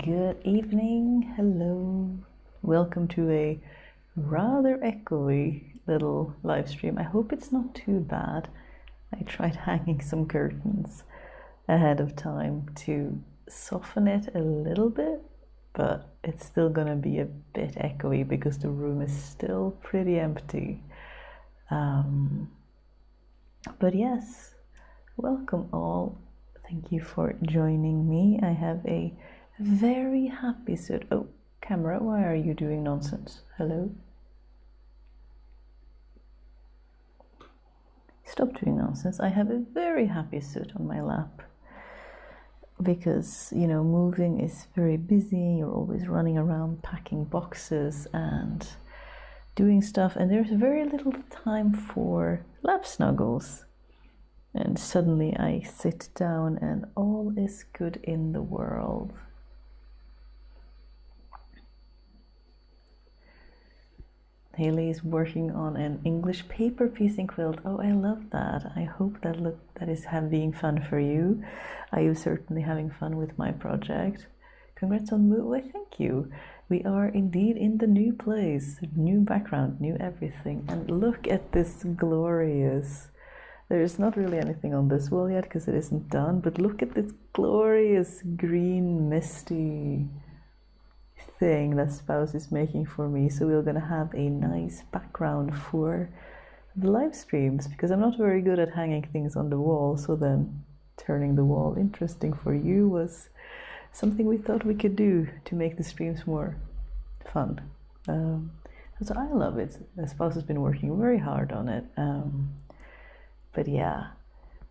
Good evening, hello. Welcome to a rather echoey little live stream. I hope it's not too bad. I tried hanging some curtains ahead of time to soften it a little bit, but it's still gonna be a bit echoey because the room is still pretty empty. But yes, welcome all. Thank you for joining me. I have a very happy suit. Oh, camera, why are you doing nonsense? Hello? Stop doing nonsense. I have a very happy suit on my lap because, you know, moving is very busy. You're always running around packing boxes and doing stuff, and there's very little time for lap snuggles. And suddenly I sit down and all is good in the world. Haley is working on an English paper piecing quilt. Oh, I love that. I hope that is being fun for you. I am certainly having fun with my project. Congrats on move. Why, thank you. We are indeed in the new place, new background, new everything. And look at this glorious. There's not really anything on this wall yet because it isn't done, but look at this glorious green misty thing that Spouse is making for me. So we're gonna have a nice background for the live streams because I'm not very good at hanging things on the wall, so then turning the wall interesting for you was something we thought we could do to make the streams more fun. So I love it. Spouse has been working very hard on it. But yeah,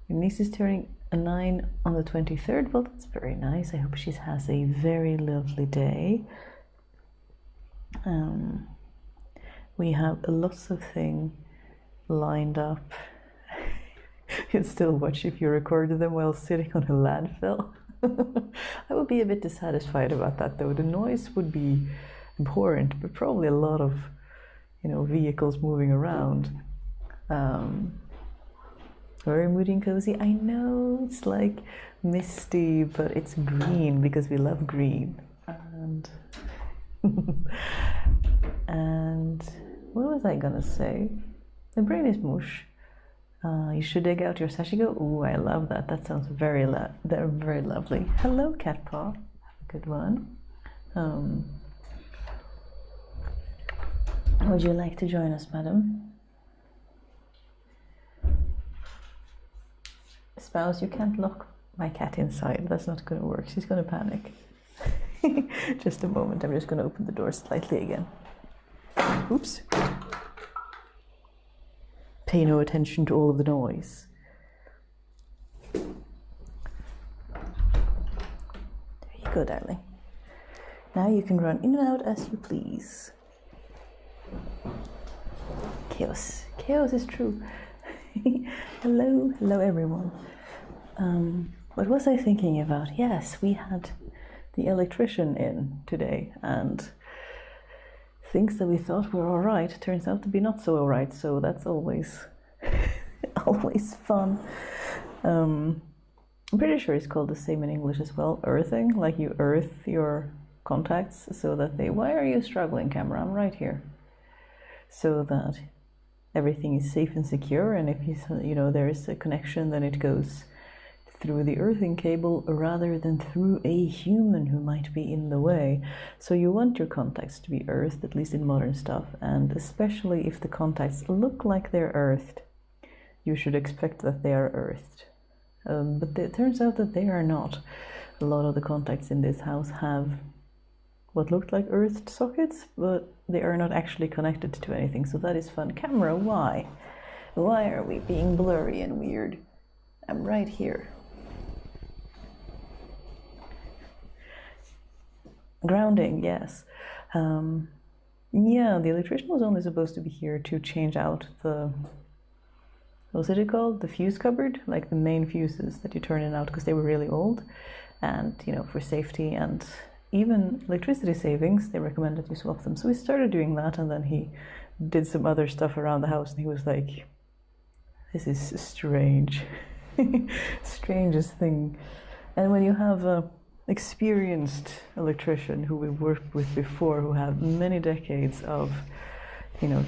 your niece is turning a 9 on the 23rd. Well, that's very nice. I hope she has a very lovely day. We have lots of things lined up. You'd still watch if you recorded them while sitting on a landfill. I would be a bit dissatisfied about that, though. The noise would be abhorrent, but probably a lot of, you know, vehicles moving around. Very moody and cozy. I know it's like misty, but it's green because we love green. And what was I gonna say? The brain is mush. You should dig out your sashigo. Ooh, I love that. That sounds very very lovely. Hello, cat paw. Have a good one. Would you like to join us, madam? Spouse, you can't lock my cat inside. That's not going to work. She's going to panic. Just a moment. I'm just going to open the door slightly again. Oops. Pay no attention to all of the noise. There you go, darling. Now you can run in and out as you please. Chaos. Chaos is true. Hello everyone. What was I thinking about? Yes, we had the electrician in today, and things that we thought were all right turns out to be not so all right. So that's always always fun. I'm pretty sure it's called the same in English as well. Earthing, like you earth your contacts so that they. Why are you struggling, camera? I'm right here. So that everything is safe and secure, and if you know there is a connection, then it goes through the earthing cable rather than through a human who might be in the way. So you want your contacts to be earthed, at least in modern stuff, and especially if the contacts look like they're earthed, you should expect that they are earthed. But it turns out that they are not. A lot of the contacts in this house have what looked like earthed sockets, but they are not actually connected to anything, so that is fun. Camera, why? Why are we being blurry and weird? I'm right here. Grounding, yes. Yeah, the electrician was only supposed to be here to change out the, what was it called? The fuse cupboard, like the main fuses that you turn in and out because they were really old, and, you know, for safety and even electricity savings, they recommend that you swap them. So we started doing that, and then he did some other stuff around the house, and he was like, this is strange. Strangest thing. And when you have experienced electrician who we worked with before, who have many decades of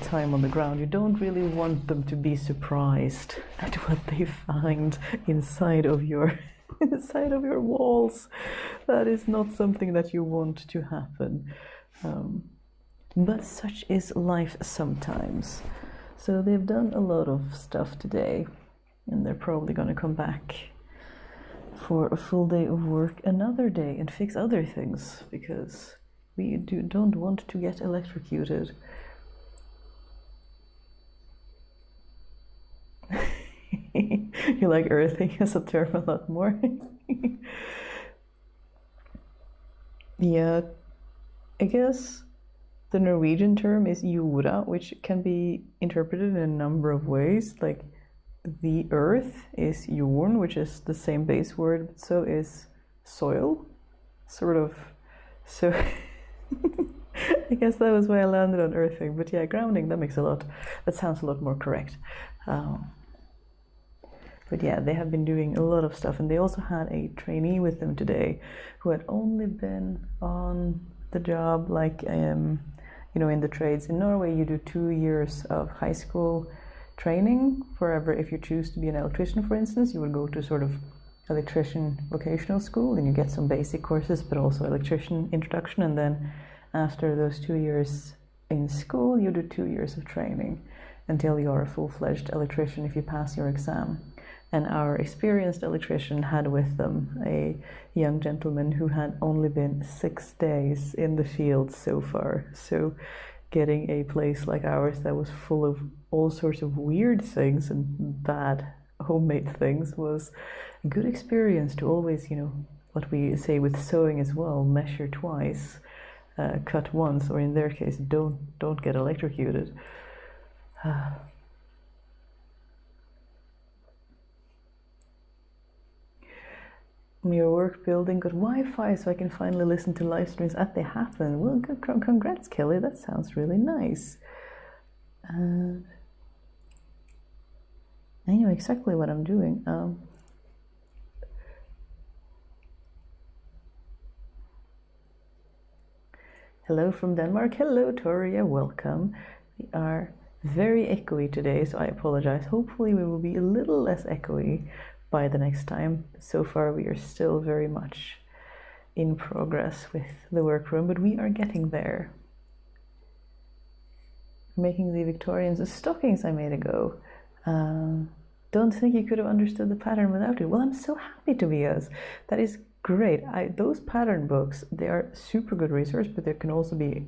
time on the ground, you don't really want them to be surprised at what they find inside of your inside of your walls. That is not something that you want to happen. But such is life sometimes. So they've done a lot of stuff today, and they're probably going to come back for a full day of work another day and fix other things, because we don't want to get electrocuted. You like earthing as a term a lot more. Yeah, I guess the Norwegian term is jorda, which can be interpreted in a number of ways. Like, the earth is jorden, which is the same base word, but so is soil, sort of. So I guess that was why I landed on earthing. But yeah, grounding, that sounds a lot more correct. But yeah, they have been doing a lot of stuff, and they also had a trainee with them today who had only been on the job, like, in the trades. In Norway, you do 2 years of high school training forever. If you choose to be an electrician, for instance, you would go to sort of electrician vocational school, and you get some basic courses, but also electrician introduction. And then after those 2 years in school, you do 2 years of training until you are a full-fledged electrician if you pass your exam. And our experienced electrician had with them a young gentleman who had only been 6 days in the field so far. So getting a place like ours that was full of all sorts of weird things and bad homemade things was a good experience to always, what we say with sewing as well, measure twice, cut once, or in their case, don't get electrocuted. Your work building got Wi-Fi, so I can finally listen to live streams as they happen. Well, good, congrats, Kelly. That sounds really nice. And I know exactly what I'm doing. Hello from Denmark. Hello, Toria. Welcome. We are very echoey today, so I apologize. Hopefully we will be a little less echoey by the next time. So far we are still very much in progress with the workroom, but we are getting there. Making the Victorians stockings I made ago. Don't think you could have understood the pattern without it. Well, I'm so happy to be us. That is great. Those pattern books, they are super good resource, but they can also be,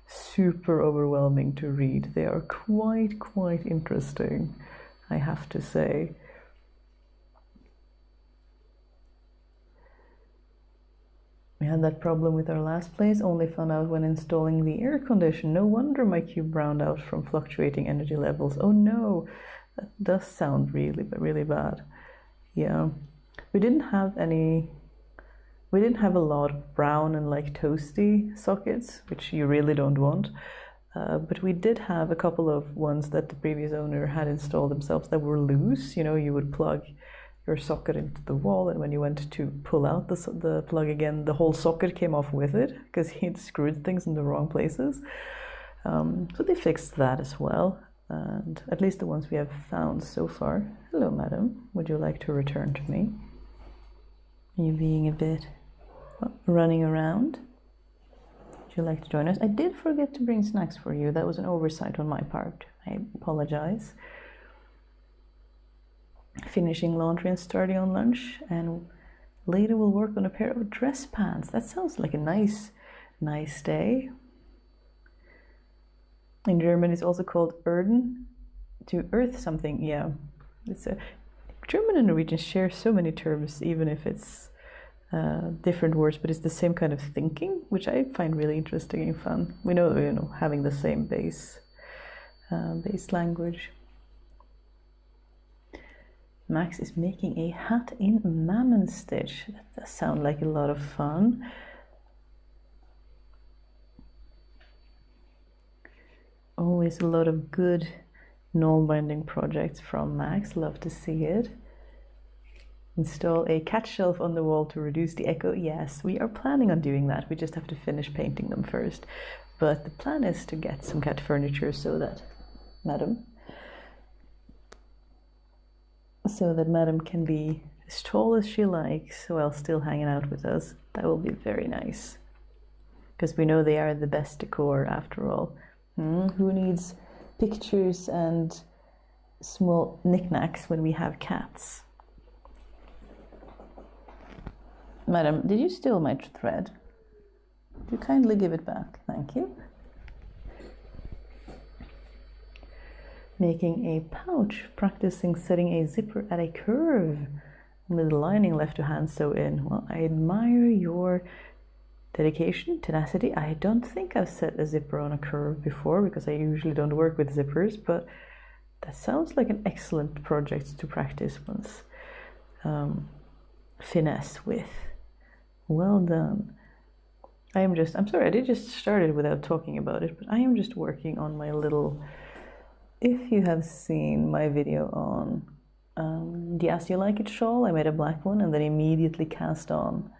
super overwhelming to read. They are quite interesting, I have to say. We had that problem with our last place, only found out when installing the air condition. No wonder my cube browned out from fluctuating energy levels. Oh no, that does sound really bad. Yeah, we didn't have a lot of brown and like toasty sockets, which you really don't want. But we did have a couple of ones that the previous owner had installed themselves that were loose. You would plug your socket into the wall, and when you went to pull out the plug again, the whole socket came off with it because he'd screwed things in the wrong places. So they fixed that as well, and at least the ones we have found so far. Hello, madam. Would you like to return to me? Are you being a bit running around? Would you like to join us? I did forget to bring snacks for you. That was an oversight on my part. I apologize. Finishing laundry and starting on lunch, and later we'll work on a pair of dress pants. That sounds like a nice day. In German it's also called erden, to earth something. Yeah, it's a German and Norwegian share so many terms, even if it's different words, but it's the same kind of thinking, which I find really interesting and fun. We know, having the same base language. Max is making a hat in mammon stitch. That does sound like a lot of fun. Always a lot of good knoll binding projects from Max. Love to see it. Install a cat shelf on the wall to reduce the echo. Yes, we are planning on doing that. We just have to finish painting them first. But the plan is to get some cat furniture so that Madam can be as tall as she likes while still hanging out with us. That will be very nice. Because we know they are the best decor after all. Who needs pictures and small knickknacks when we have cats? Madam, did you steal my thread? Would you kindly give it back? Thank you. Making a pouch, practicing setting a zipper at a curve with the lining left to hand sew in. Well, I admire your dedication, tenacity. I don't think I've set a zipper on a curve before because I usually don't work with zippers, but that sounds like an excellent project to practice once. Finesse with. Well done. I'm sorry, I did just started without talking about it, but I am just working on my little, if you have seen my video on the As You Like It shawl, I made a black one and then immediately cast on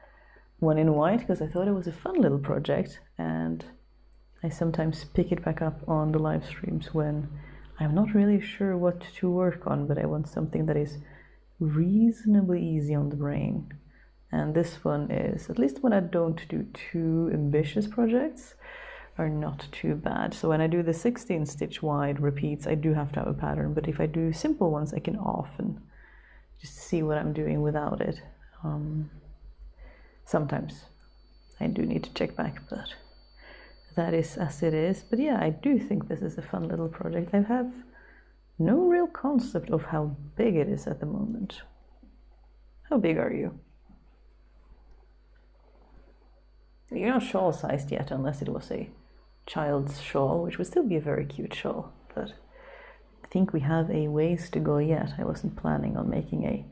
one in white because I thought it was a fun little project, and I sometimes pick it back up on the live streams when I'm not really sure what to work on, but I want something that is reasonably easy on the brain. And this one is, at least when I don't do too ambitious projects, are not too bad. So when I do the 16 stitch wide repeats, I do have to have a pattern, but if I do simple ones, I can often just see what I'm doing without it. Sometimes I do need to check back, but that is as it is. But yeah, I do think this is a fun little project. I have no real concept of how big it is at the moment. How big are you? You're not shawl sized yet, unless it was a child's shawl, which would still be a very cute shawl, but I think we have a ways to go yet. I wasn't planning on making a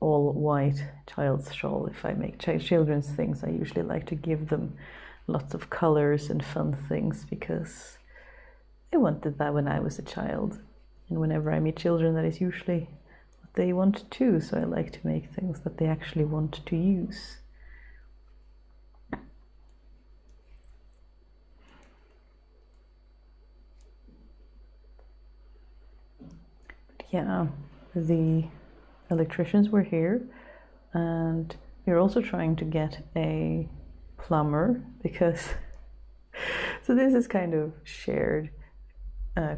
all white child's shawl. If I make children's things, I usually like to give them lots of colors and fun things because I wanted that when I was a child, and whenever I meet children, that is usually what they want too, so I like to make things that they actually want to use. Yeah, the electricians were here, and we're also trying to get a plumber because so this is kind of shared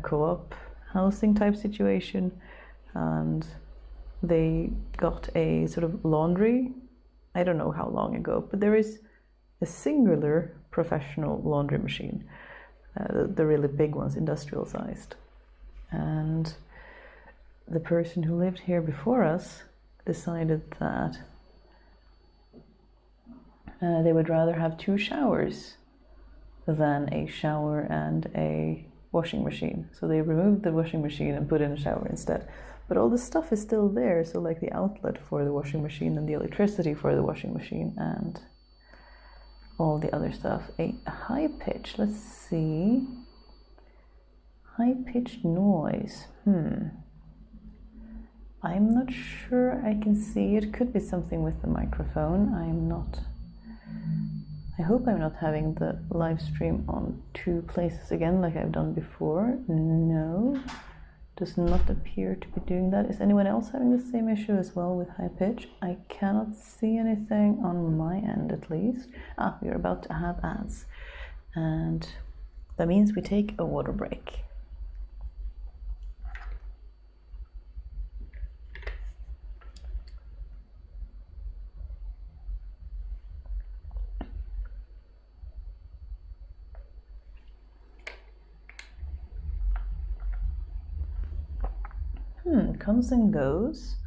co-op housing type situation, and they got a sort of laundry, I don't know how long ago, but there is a singular professional laundry machine, the really big ones, industrial sized, and the person who lived here before us decided that they would rather have 2 showers than a shower and a washing machine. So they removed the washing machine and put in a shower instead. But all the stuff is still there, so like the outlet for the washing machine and the electricity for the washing machine and all the other stuff. A high pitch, let's see. High pitched noise. I'm not sure I can see. It could be something with the microphone. I hope I'm not having the live stream on 2 places again like I've done before. No, does not appear to be doing that. Is anyone else having the same issue as well with high pitch? I cannot see anything on my end at least. We're about to have ads, and that means we take a water break. Comes and goes.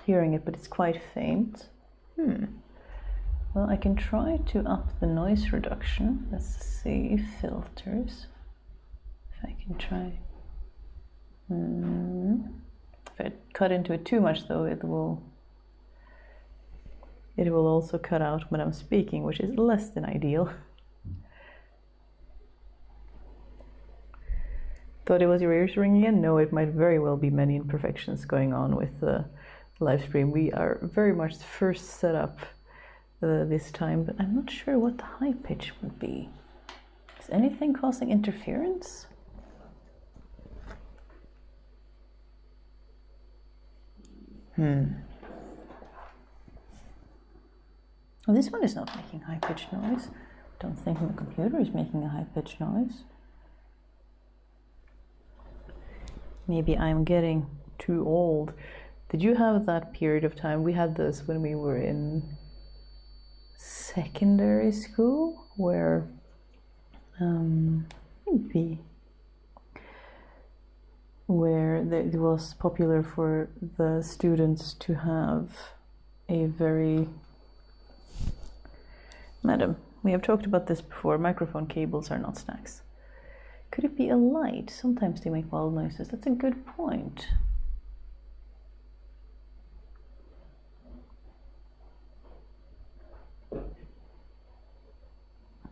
Hearing it, but it's quite faint. Well, I can try to up the noise reduction. Let's see, filters. If I can try. If I cut into it too much, though, it will also cut out when I'm speaking, which is less than ideal. Thought it was your ears ringing again? No, it might very well be many imperfections going on with the live stream. We are very much the first setup this time, but I'm not sure what the high pitch would be. Is anything causing interference? Well, this one is not making high-pitched noise. Don't think my computer is making a high-pitched noise. Maybe I'm getting too old. Did you have that period of time? We had this when we were in secondary school, where maybe where it was popular for the students to have a very... Madam, we have talked about this before. Microphone cables are not snacks. Could it be a light? Sometimes they make wild noises. That's a good point.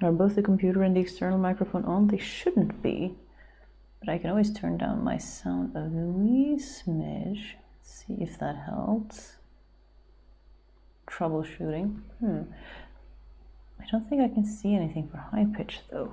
Are both the computer and the external microphone on? They shouldn't be. But I can always turn down my sound a wee smidge. See if that helps. Troubleshooting. I don't think I can see anything for high pitch though.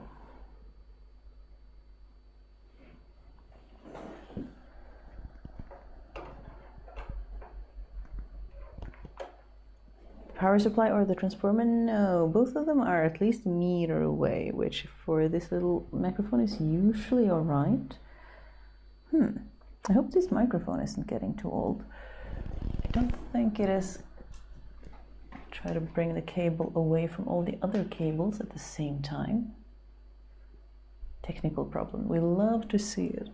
Power supply or the transformer? No, both of them are at least a meter away, which for this little microphone is usually all right. I hope this microphone isn't getting too old. I don't think it is. Try to bring the cable away from all the other cables at the same time. Technical problem. We love to see it.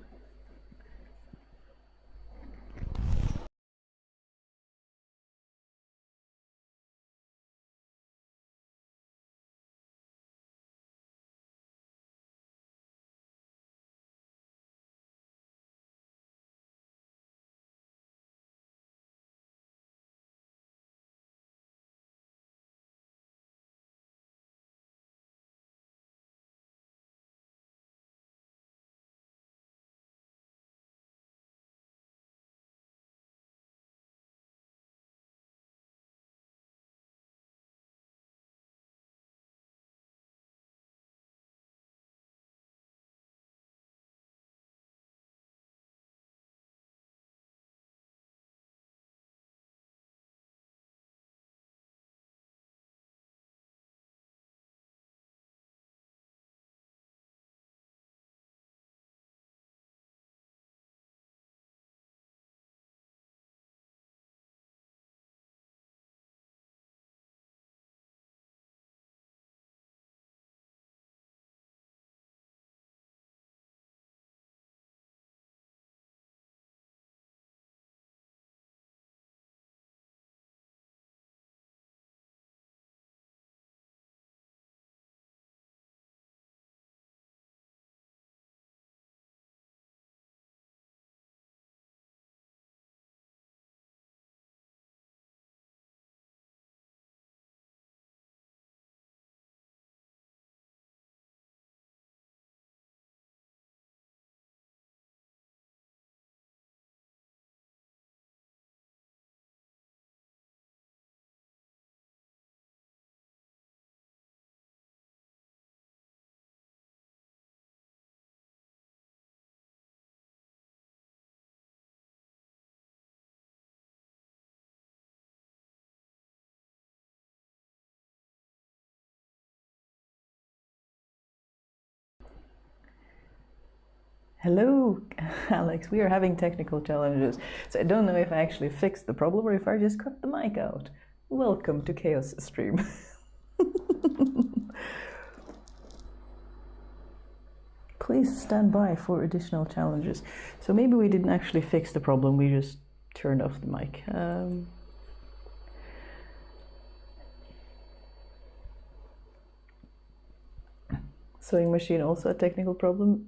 Hello, Alex. We are having technical challenges, so I don't know if I actually fixed the problem or if I just cut the mic out. Welcome to Chaos Stream. Please stand by for additional challenges. So maybe we didn't actually fix the problem, we just turned off the mic. Sewing machine, also a technical problem.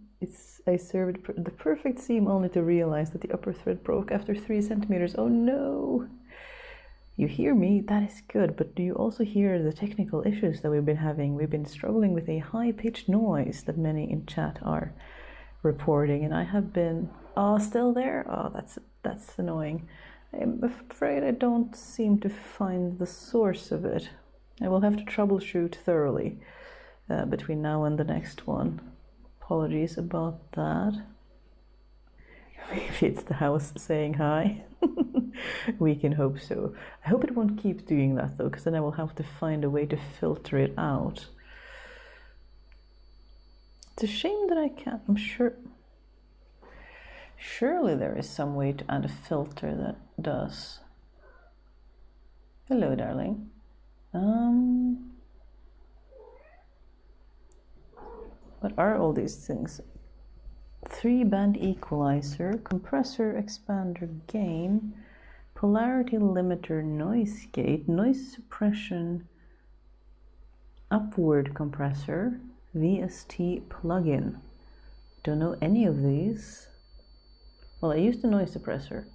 I served the perfect seam only to realize that the upper thread broke after 3 centimeters. Oh no! You hear me? That is good, but do you also hear the technical issues that we've been having? We've been struggling with a high-pitched noise that many in chat are reporting, and I have been... Oh, still there? Oh, that's annoying. I'm afraid I don't seem to find the source of it. I will have to troubleshoot thoroughly between now and the next one. Apologies about that. Maybe it's the house saying hi. We can hope so. I hope it won't keep doing that though, because then I will have to find a way to filter it out. It's a shame that I can't. I'm sure. Surely there is some way to add a filter that does. Hello, darling. What are all these things? 3-band equalizer, compressor, expander, gain, polarity limiter, noise gate, noise suppression, upward compressor, VST plugin. Don't know any of these. Well, I used the noise suppressor,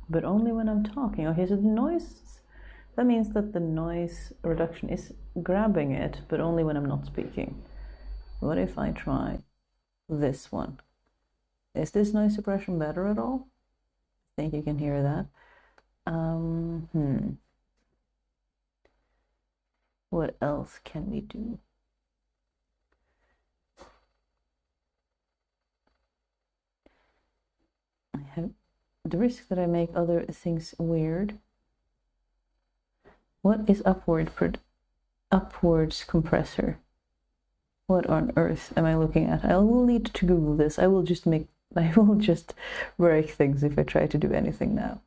but only when I'm talking. Okay, so the noise, that means that the noise reduction is grabbing it, but only when I'm not speaking. What if I try this one? Is this noise suppression better at all? I think you can hear that. What else can we do? I have the risk that I make other things weird. What is upwards compressor? What on earth am I looking at? I will need to Google this. I will just break things if I try to do anything now.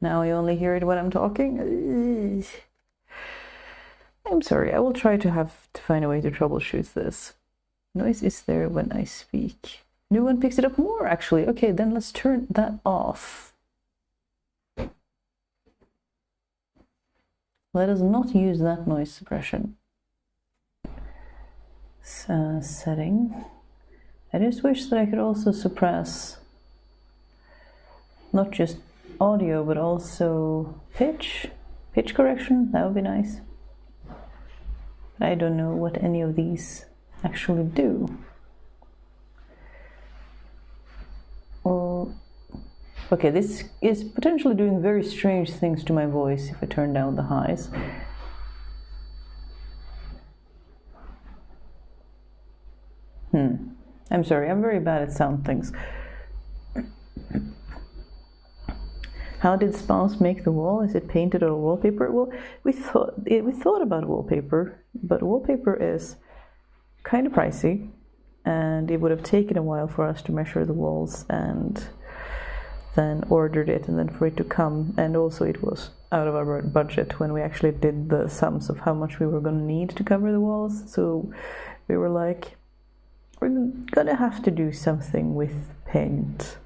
Now I only hear it when I'm talking. I'm sorry. I will try to find a way to troubleshoot this. Noise is there when I speak. No one picks it up more, actually. Okay, then let's turn that off. Let us not use that noise suppression. Setting. I just wish that I could also suppress not just audio, but also pitch correction. That would be nice. But I don't know what any of these actually do. Okay, this is potentially doing very strange things to my voice if I turn down the highs. I'm sorry, I'm very bad at sound things. How did Spouse make the wall? Is it painted or wallpaper? Well, we thought about wallpaper, but wallpaper is kind of pricey, and it would have taken a while for us to measure the walls and then ordered it and then for it to come, and also it was out of our budget when we actually did the sums of how much we were going to need to cover the walls. So we were like, we're gonna have to do something with paint.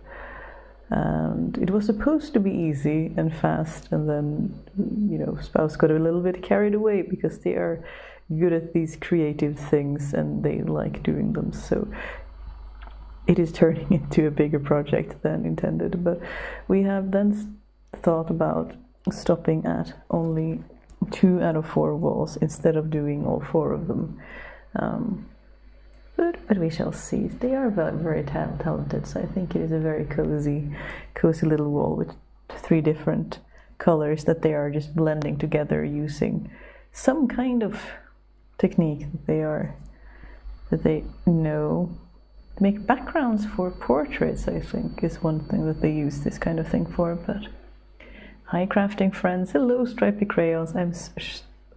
And it was supposed to be easy and fast, and then, you know, Spouse got a little bit carried away because they are good at these creative things and they like doing them. So it is turning into a bigger project than intended. But we have then thought about stopping at only 2 out of 4 walls instead of doing all 4 of them. But we shall see. They are very talented, so I think it is a very cozy little wall with 3 different colors that they are just blending together using some kind of technique that they know. Make backgrounds for portraits, I think, is one thing that they use this kind of thing for. But hi, crafting friends. Hello, stripy crayons. I'm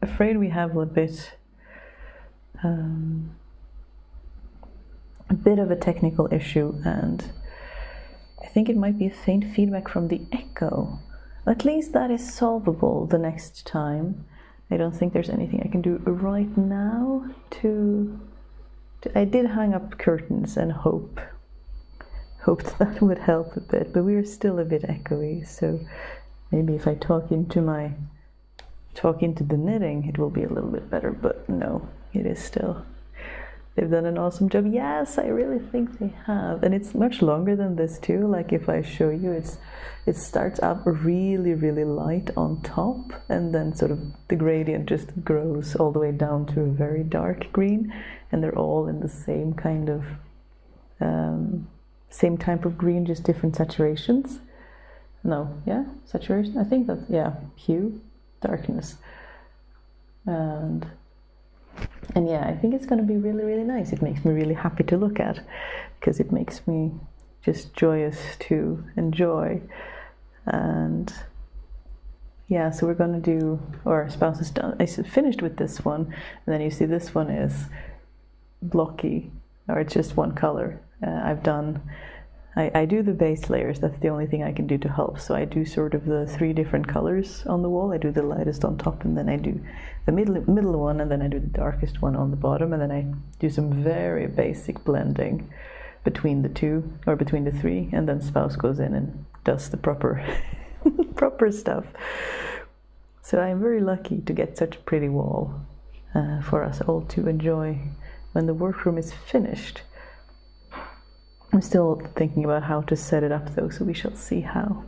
afraid we have a bit of a technical issue, and I think it might be a faint feedback from the echo. At least that is solvable the next time. I don't think there's anything I can do right now to I did hang up curtains and hoped that would help a bit, but we are still a bit echoey, so maybe if I talk into the knitting it will be a little bit better, but no, it is still they've done an awesome job. Yes, I really think they have. And it's much longer than this too. Like if I show you, it starts out really, really light on top, and then sort of the gradient just grows all the way down to a very dark green, and they're all in the same kind of same type of green, just different saturations. No, yeah, saturation. I think that's, yeah, hue, darkness. And yeah, I think it's going to be really, really nice. It makes me really happy to look at, because it makes me just joyous to enjoy. And yeah, so we're going to do, or our spouse is done. I finished with this one, and then you see this one is blocky, or it's just one color. I do the base layers. That's the only thing I can do to help. So I do sort of the 3 different colors on the wall. I do the lightest on top, and then I do the middle one, and then I do the darkest one on the bottom, and then I do some very basic blending between the 2, or between the 3, and then spouse goes in and does the proper proper stuff. So I'm very lucky to get such a pretty wall for us all to enjoy when the workroom is finished. I'm still thinking about how to set it up though, so we shall see how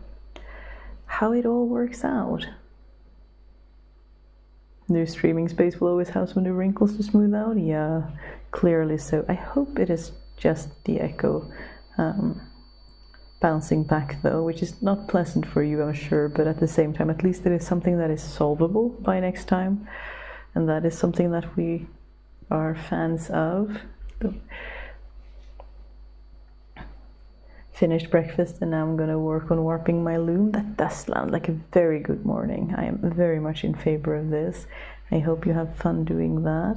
it all works out. New streaming space will always have some new wrinkles to smooth out. Yeah, clearly so. I hope it is just the echo bouncing back though, which is not pleasant for you, I'm sure, but at the same time, at least it is something that is solvable by next time, and that is something that we are fans of. Finished breakfast, and now I'm going to work on warping my loom. That does sound like a very good morning. I am very much in favor of this. I hope you have fun doing that.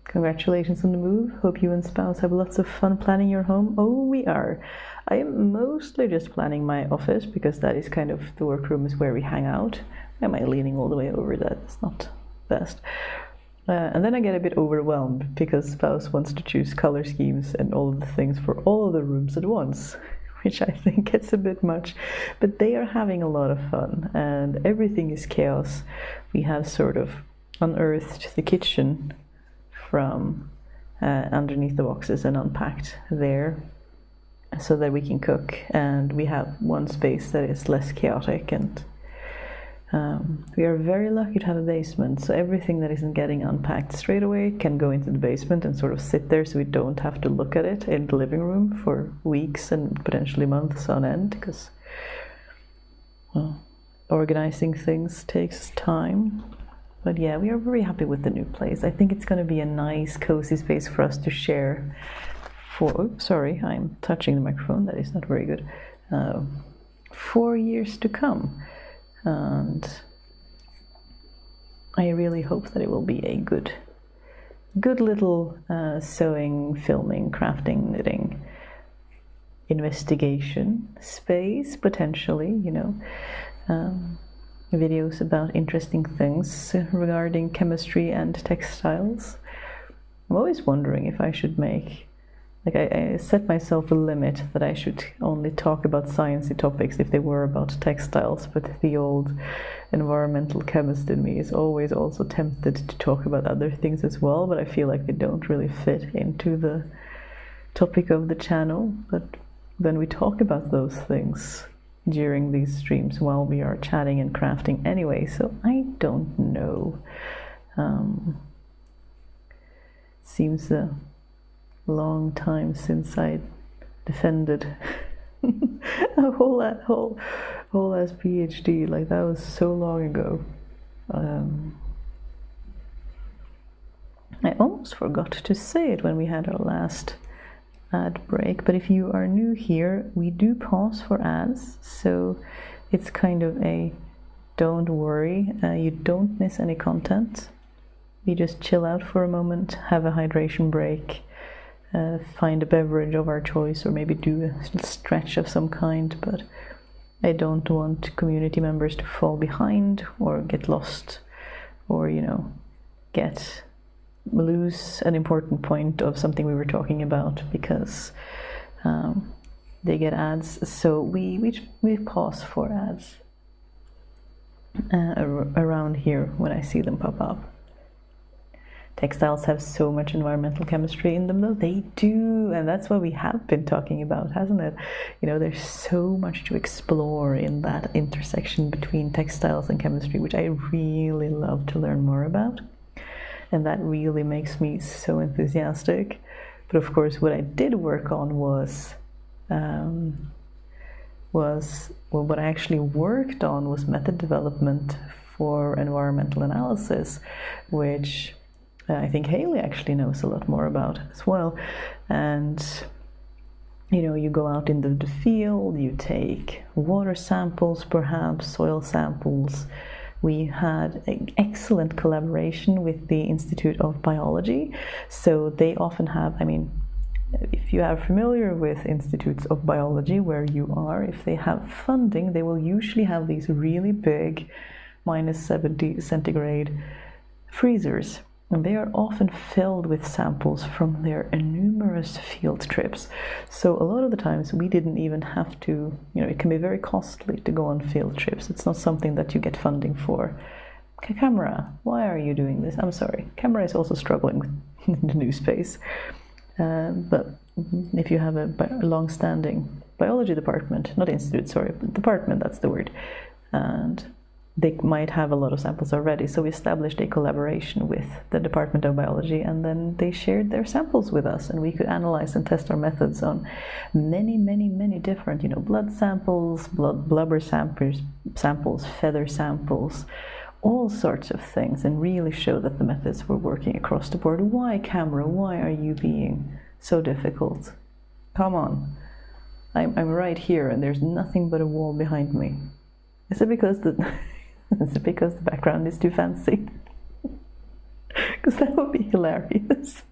Congratulations on the move. Hope you and spouse have lots of fun planning your home. Oh, we are. I am mostly just planning my office, because that is kind of, the workroom is where we hang out. Am I leaning all the way over? That's not best. And then I get a bit overwhelmed, because spouse wants to choose color schemes and all of the things for all of the rooms at once, which I think gets a bit much. But they are having a lot of fun, and everything is chaos. We have sort of unearthed the kitchen from underneath the boxes and unpacked there, so that we can cook, and we have one space that is less chaotic, and we are very lucky to have a basement, so everything that isn't getting unpacked straight away can go into the basement and sort of sit there, so we don't have to look at it in the living room for weeks and potentially months on end, because, well, organizing things takes time. But yeah, we are very happy with the new place. I think it's going to be a nice, cozy space for us to share for, oh, sorry, I'm touching the microphone, that is not very good, 4 years to come. And I really hope that it will be a good little sewing, filming, crafting, knitting, investigation space, potentially, you know, videos about interesting things regarding chemistry and textiles. I'm always wondering if I should make, like, I set myself a limit that I should only talk about sciencey topics if they were about textiles, but the old environmental chemist in me is always also tempted to talk about other things as well, but I feel like they don't really fit into the topic of the channel. But then we talk about those things during these streams while we are chatting and crafting anyway, so I don't know. Seems a long time since I defended a whole as PhD, like that was so long ago. I almost forgot to say it when we had our last ad break, but if you are new here, we do pause for ads, so it's kind of a don't worry, you don't miss any content. We just chill out for a moment, have a hydration break, find a beverage of our choice, or maybe do a stretch of some kind, but I don't want community members to fall behind or get lost, or, you know, lose an important point of something we were talking about, because they get ads. So we pause for ads around here when I see them pop up. Textiles have so much environmental chemistry in them, though. They do, and that's what we have been talking about, hasn't it? You know, there's so much to explore in that intersection between textiles and chemistry, which I really love to learn more about. And that really makes me so enthusiastic. But of course, what I did work on was what I actually worked on was method development for environmental analysis, which I think Haley actually knows a lot more about as well. And you know, you go out into the field, you take water samples, perhaps soil samples. We had an excellent collaboration with the Institute of Biology. So they often have, I mean, if you are familiar with institutes of biology where you are, if they have funding, they will usually have these really big -70 centigrade freezers. And they are often filled with samples from their numerous field trips. So a lot of the times we didn't even have to, you know, it can be very costly to go on field trips. It's not something that you get funding for. Camera, why are you doing this? I'm sorry, camera is also struggling with the new space. But if you have a long-standing biology department, not institute, sorry, department, that's the word, and they might have a lot of samples already. So we established a collaboration with the Department of Biology, and then they shared their samples with us, and we could analyze and test our methods on many different, you know, blood samples, blubber samples, feather samples, all sorts of things, and really show that the methods were working across the board. Why, camera? Why are you being so difficult? Come on. I'm right here, and there's nothing but a wall behind me. Is it because the background is too fancy? Because that would be hilarious.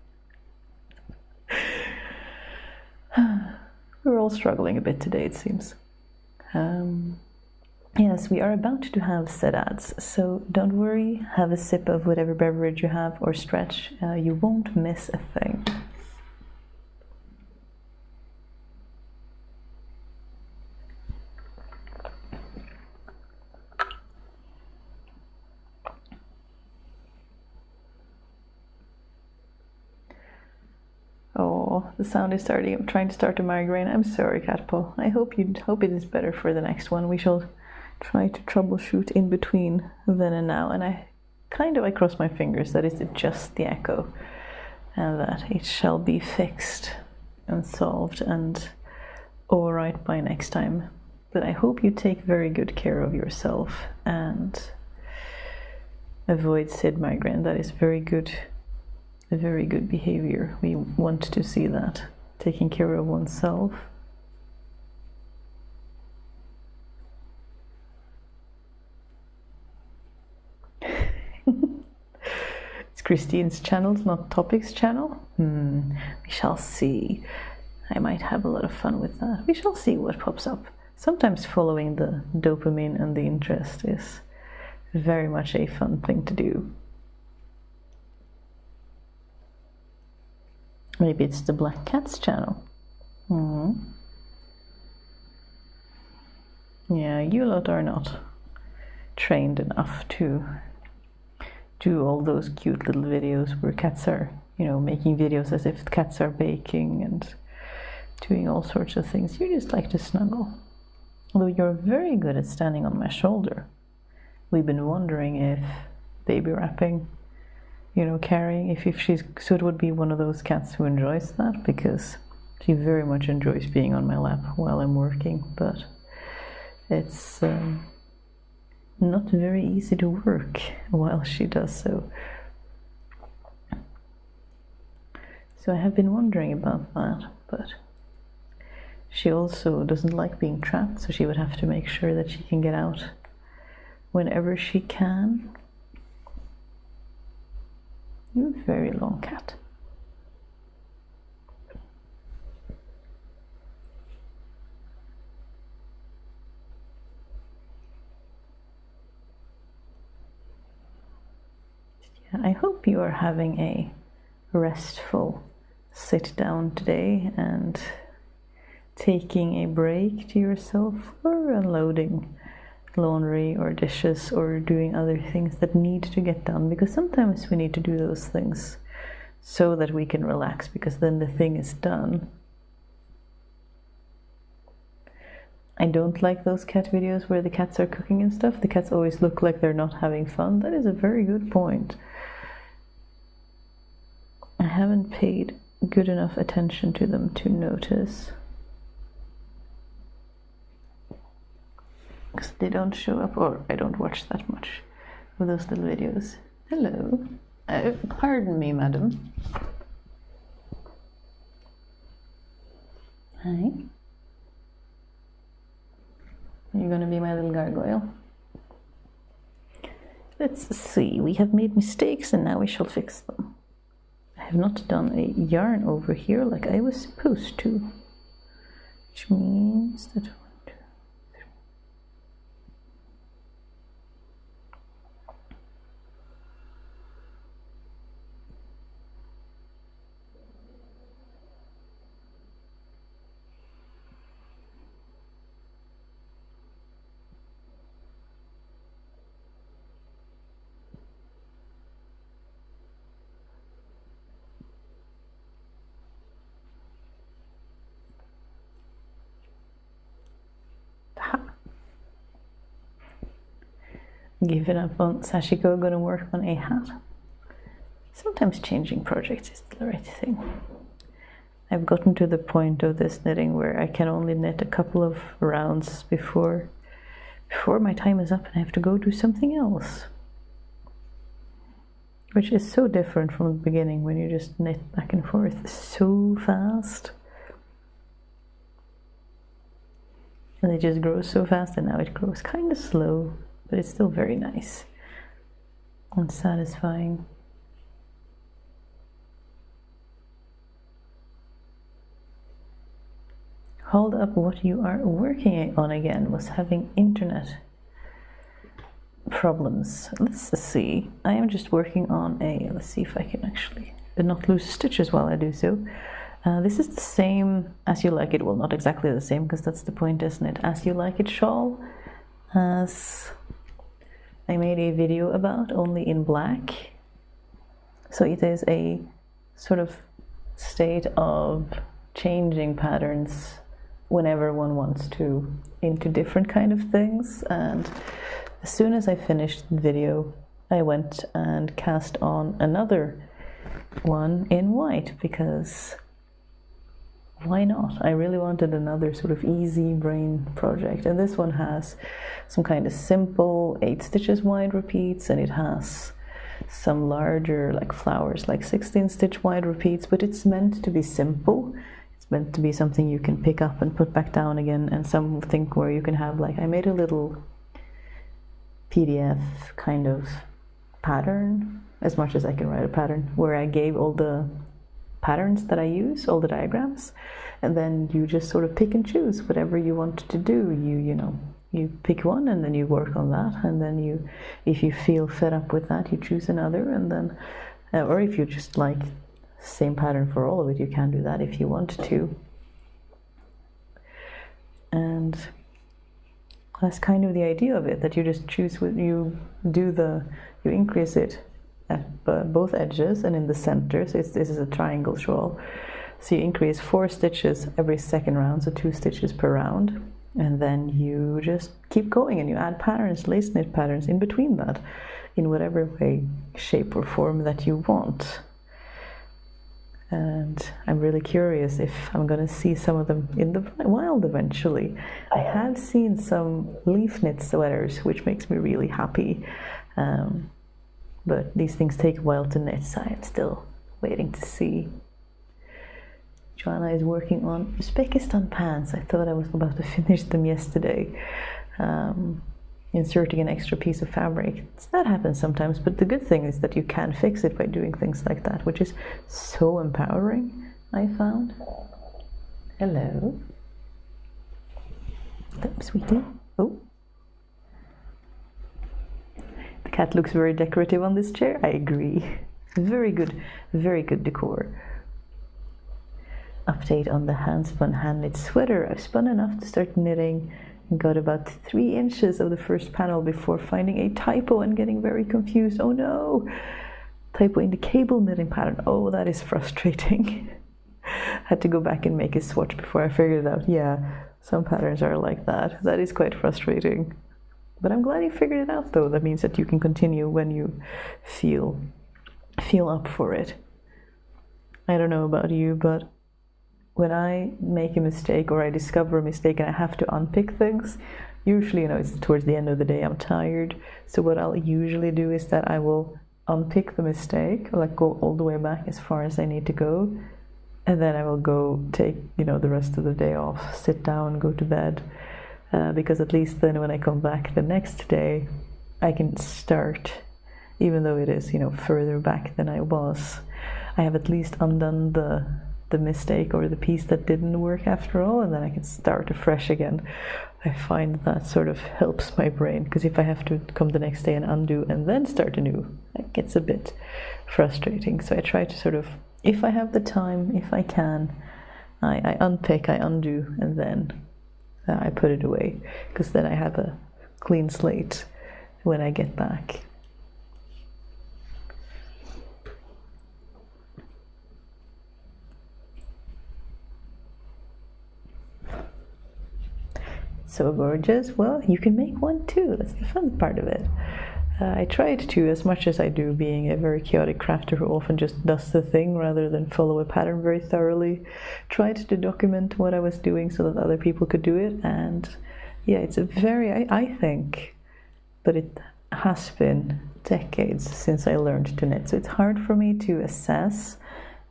We're all struggling a bit today, it seems. Yes, we are about to have set ads, so don't worry, have a sip of whatever beverage you have or stretch. You won't miss a thing. Oh, the sound is starting. I'm trying to start a migraine. I'm sorry, Catpaw. I hope it is better for the next one. We shall try to troubleshoot in between then and now. And I cross my fingers that it's just the echo, and that it shall be fixed and solved and all right by next time. But I hope you take very good care of yourself and avoid SID migraine. That is very good. A very good behavior. We want to see that, taking care of oneself. It's Kristine's channel, not Topic's channel. We shall see. I might have a lot of fun with that. We shall see what pops up. Sometimes following the dopamine and the interest is very much a fun thing to do. Maybe it's the Black Cat's channel. Yeah, you lot are not trained enough to do all those cute little videos where cats are, you know, making videos as if cats are baking and doing all sorts of things. You just like to snuggle. Although you're very good at standing on my shoulder. We've been wondering if baby wrapping, you know, carrying, if she's, so it would be one of those cats who enjoys that, because she very much enjoys being on my lap while I'm working, but it's not very easy to work while she does so. So I have been wondering about that, but she also doesn't like being trapped, so she would have to make sure that she can get out whenever she can. You're a very long cat. Yeah, I hope you are having a restful sit down today and taking a break to yourself, or unloading laundry or dishes, or doing other things that need to get done, because sometimes we need to do those things so that we can relax, because then the thing is done. I don't like those cat videos where the cats are cooking and stuff. The cats always look like they're not having fun. That is a very good point. I haven't paid good enough attention to them to notice, because they don't show up, or I don't watch that much of those little videos. Hello. Pardon me, madam. Hi. You're gonna be my little gargoyle. Let's see, we have made mistakes and now we shall fix them. I have not done a yarn over here like I was supposed to, which means that given up on Sashiko, gonna work on a hat. Sometimes changing projects is the right thing. I've gotten to the point of this knitting where I can only knit a couple of rounds before my time is up and I have to go do something else. Which is so different from the beginning, when you just knit back and forth so fast. And it just grows so fast, and now it grows kind of slow, but it's still very nice and satisfying. Hold up, what you are working on again was having internet problems. Let's see, I am just working on let's see if I can actually not lose stitches while I do so. This is the same As You Like It, well, not exactly the same, because that's the point, isn't it? As You Like It shawl, as I made a video about, only in black. So it is a sort of state of changing patterns whenever one wants to, into different kind of things. And as soon as I finished the video, I went and cast on another one in white, because why not? I really wanted another sort of easy brain project, and this one has some kind of simple 8 stitches wide repeats, and it has some larger like flowers, like 16 stitch wide repeats, but it's meant to be simple. It's meant to be something you can pick up and put back down again, and something where you can have, like, I made a little PDF kind of pattern, as much as I can write a pattern, where I gave all the patterns that I use, all the diagrams, and then you just sort of pick and choose whatever you want to do. You pick one and then you work on that, and then you, if you feel fed up with that, you choose another, and then or if you just like same pattern for all of it, you can do that if you want to. And that's kind of the idea of it, that you just choose what you do, you increase it at both edges and in the center. So this is a triangle shawl, so you increase 4 stitches every second round, so 2 stitches per round, and then you just keep going and you add patterns, lace knit patterns in between that, in whatever way, shape or form that you want. And I'm really curious if I'm going to see some of them in the wild eventually. I have seen some leaf knit sweaters, which makes me really happy. But these things take a while to knit, so I'm still waiting to see. Joanna is working on Uzbekistan pants. I thought I was about to finish them yesterday. Inserting an extra piece of fabric. That happens sometimes, but the good thing is that you can fix it by doing things like that, which is so empowering, I found. Hello. Hello, sweetie. Oh. The cat looks very decorative on this chair. I agree. Very good decor. update on the hand-spun hand-knit sweater. I've spun enough to start knitting and got about 3 inches of the first panel before finding a typo and getting very confused. Oh no! Typo in the cable knitting pattern. Oh, that is frustrating. Had to go back and make a swatch before I figured it out. Yeah, some patterns are like that. That is quite frustrating. But I'm glad you figured it out though. That means that you can continue when you feel up for it. I don't know about you, but when I make a mistake or I discover a mistake and I have to unpick things, usually, it's towards the end of the day, I'm tired. So what I'll usually do is that I will unpick the mistake, like go all the way back as far as I need to go, and then I will go take, the rest of the day off, sit down, go to bed, because at least then when I come back the next day, I can start, even though it is, further back than I was. I have at least undone the mistake or the piece that didn't work after all, and then I can start afresh again. I find that sort of helps my brain, because if I have to come the next day and undo and then start anew, that gets a bit frustrating. So I try to sort of, if I have the time, if I can, I unpick, I undo, and then I put it away, because then I have a clean slate when I get back. So gorgeous. Well, you can make one too. That's the fun part of it. I tried to, as much as I do, being a very chaotic crafter who often just does the thing rather than follow a pattern very thoroughly, tried to document what I was doing so that other people could do it. And yeah, it's a very, I think, but it has been decades since I learned to knit. So it's hard for me to assess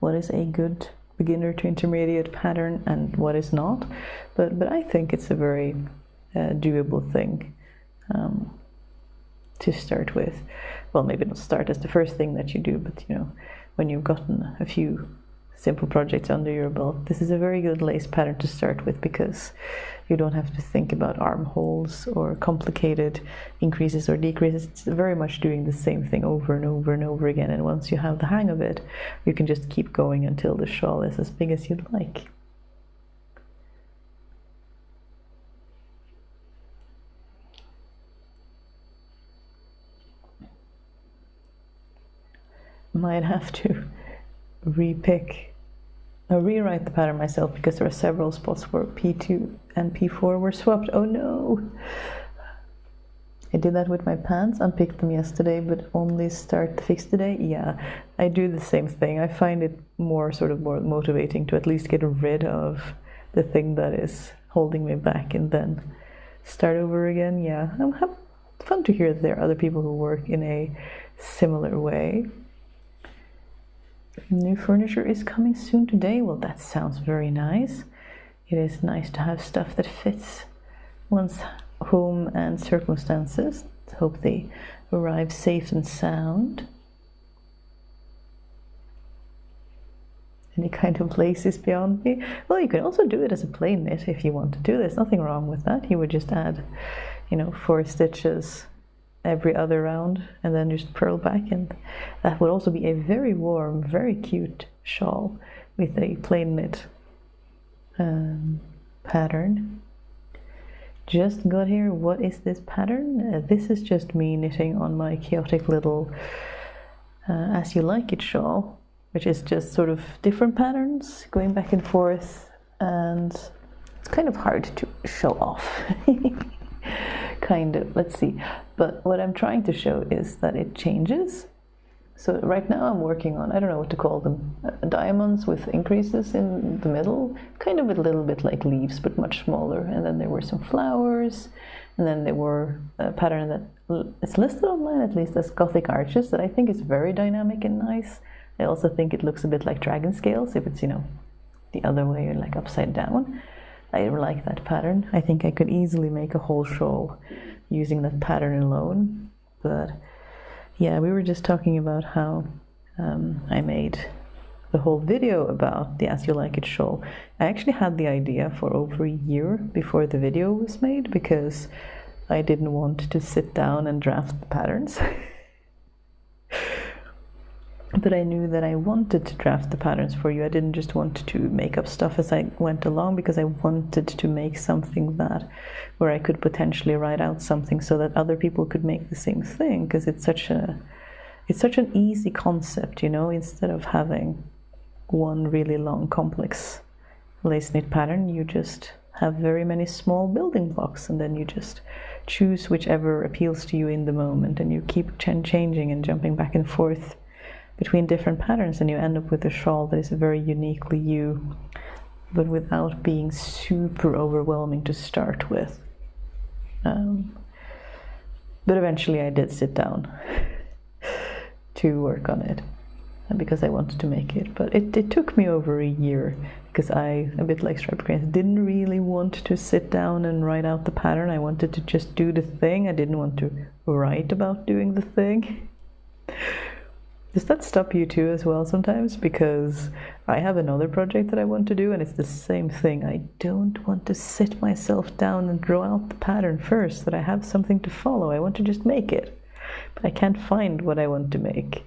what is a good beginner to intermediate pattern and what is not, but I think it's a very doable thing to start with. Well, maybe not start as the first thing that you do, but when you've gotten a few simple projects under your belt, this is a very good lace pattern to start with, because you don't have to think about armholes or complicated increases or decreases. It's very much doing the same thing over and over and over again, and once you have the hang of it, you can just keep going until the shawl is as big as you'd like. Might have to rewrite the pattern myself, because there are several spots where P2 and P4 were swapped. Oh no! I did that with my pants, unpicked them yesterday, but only start to fix today. Yeah, I do the same thing. I find it more motivating to at least get rid of the thing that is holding me back and then start over again. Yeah, it's fun to hear that there are other people who work in a similar way. New furniture is coming soon today. Well, that sounds very nice. It is nice to have stuff that fits one's home and circumstances. I hope they arrive safe and sound. Any kind of lace is beyond me. Well, you can also do it as a plain knit if you want to do. There's nothing wrong with that. You would just add, 4 stitches every other round and then just purl back, and that would also be a very warm, very cute shawl with a plain knit pattern. Just got here. What is this pattern? This is just me knitting on my chaotic little As You Like It shawl, which is just sort of different patterns going back and forth, and it's kind of hard to show off. Kind of, let's see. But what I'm trying to show is that it changes. So right now I'm working on, I don't know what to call them, diamonds with increases in the middle, kind of a little bit like leaves, but much smaller. And then there were some flowers, and then there were a pattern that it's listed online at least as Gothic arches that I think is very dynamic and nice. I also think it looks a bit like dragon scales if it's, the other way, or like upside down. I like that pattern. I think I could easily make a whole shawl using that pattern alone. But yeah, we were just talking about how I made the whole video about the As You Like It shawl. I actually had the idea for over a year before the video was made, because I didn't want to sit down and draft the patterns. but I knew that I wanted to draft the patterns for you. I didn't just want to make up stuff as I went along, because I wanted to make something where I could potentially write out something so that other people could make the same thing, because it's such an easy concept, instead of having one really long complex lace knit pattern, you just have very many small building blocks, and then you just choose whichever appeals to you in the moment, and you keep changing and jumping back and forth between different patterns, and you end up with a shawl that is very uniquely you, but without being super overwhelming to start with. But eventually I did sit down to work on it, because I wanted to make it, but it took me over a year, because I, a bit like Striped Cranes, didn't really want to sit down and write out the pattern. I wanted to just do the thing. I didn't want to write about doing the thing. Does that stop you too as well sometimes? Because I have another project that I want to do, and it's the same thing. I don't want to sit myself down and draw out the pattern first, that I have something to follow. I want to just make it, but I can't find what I want to make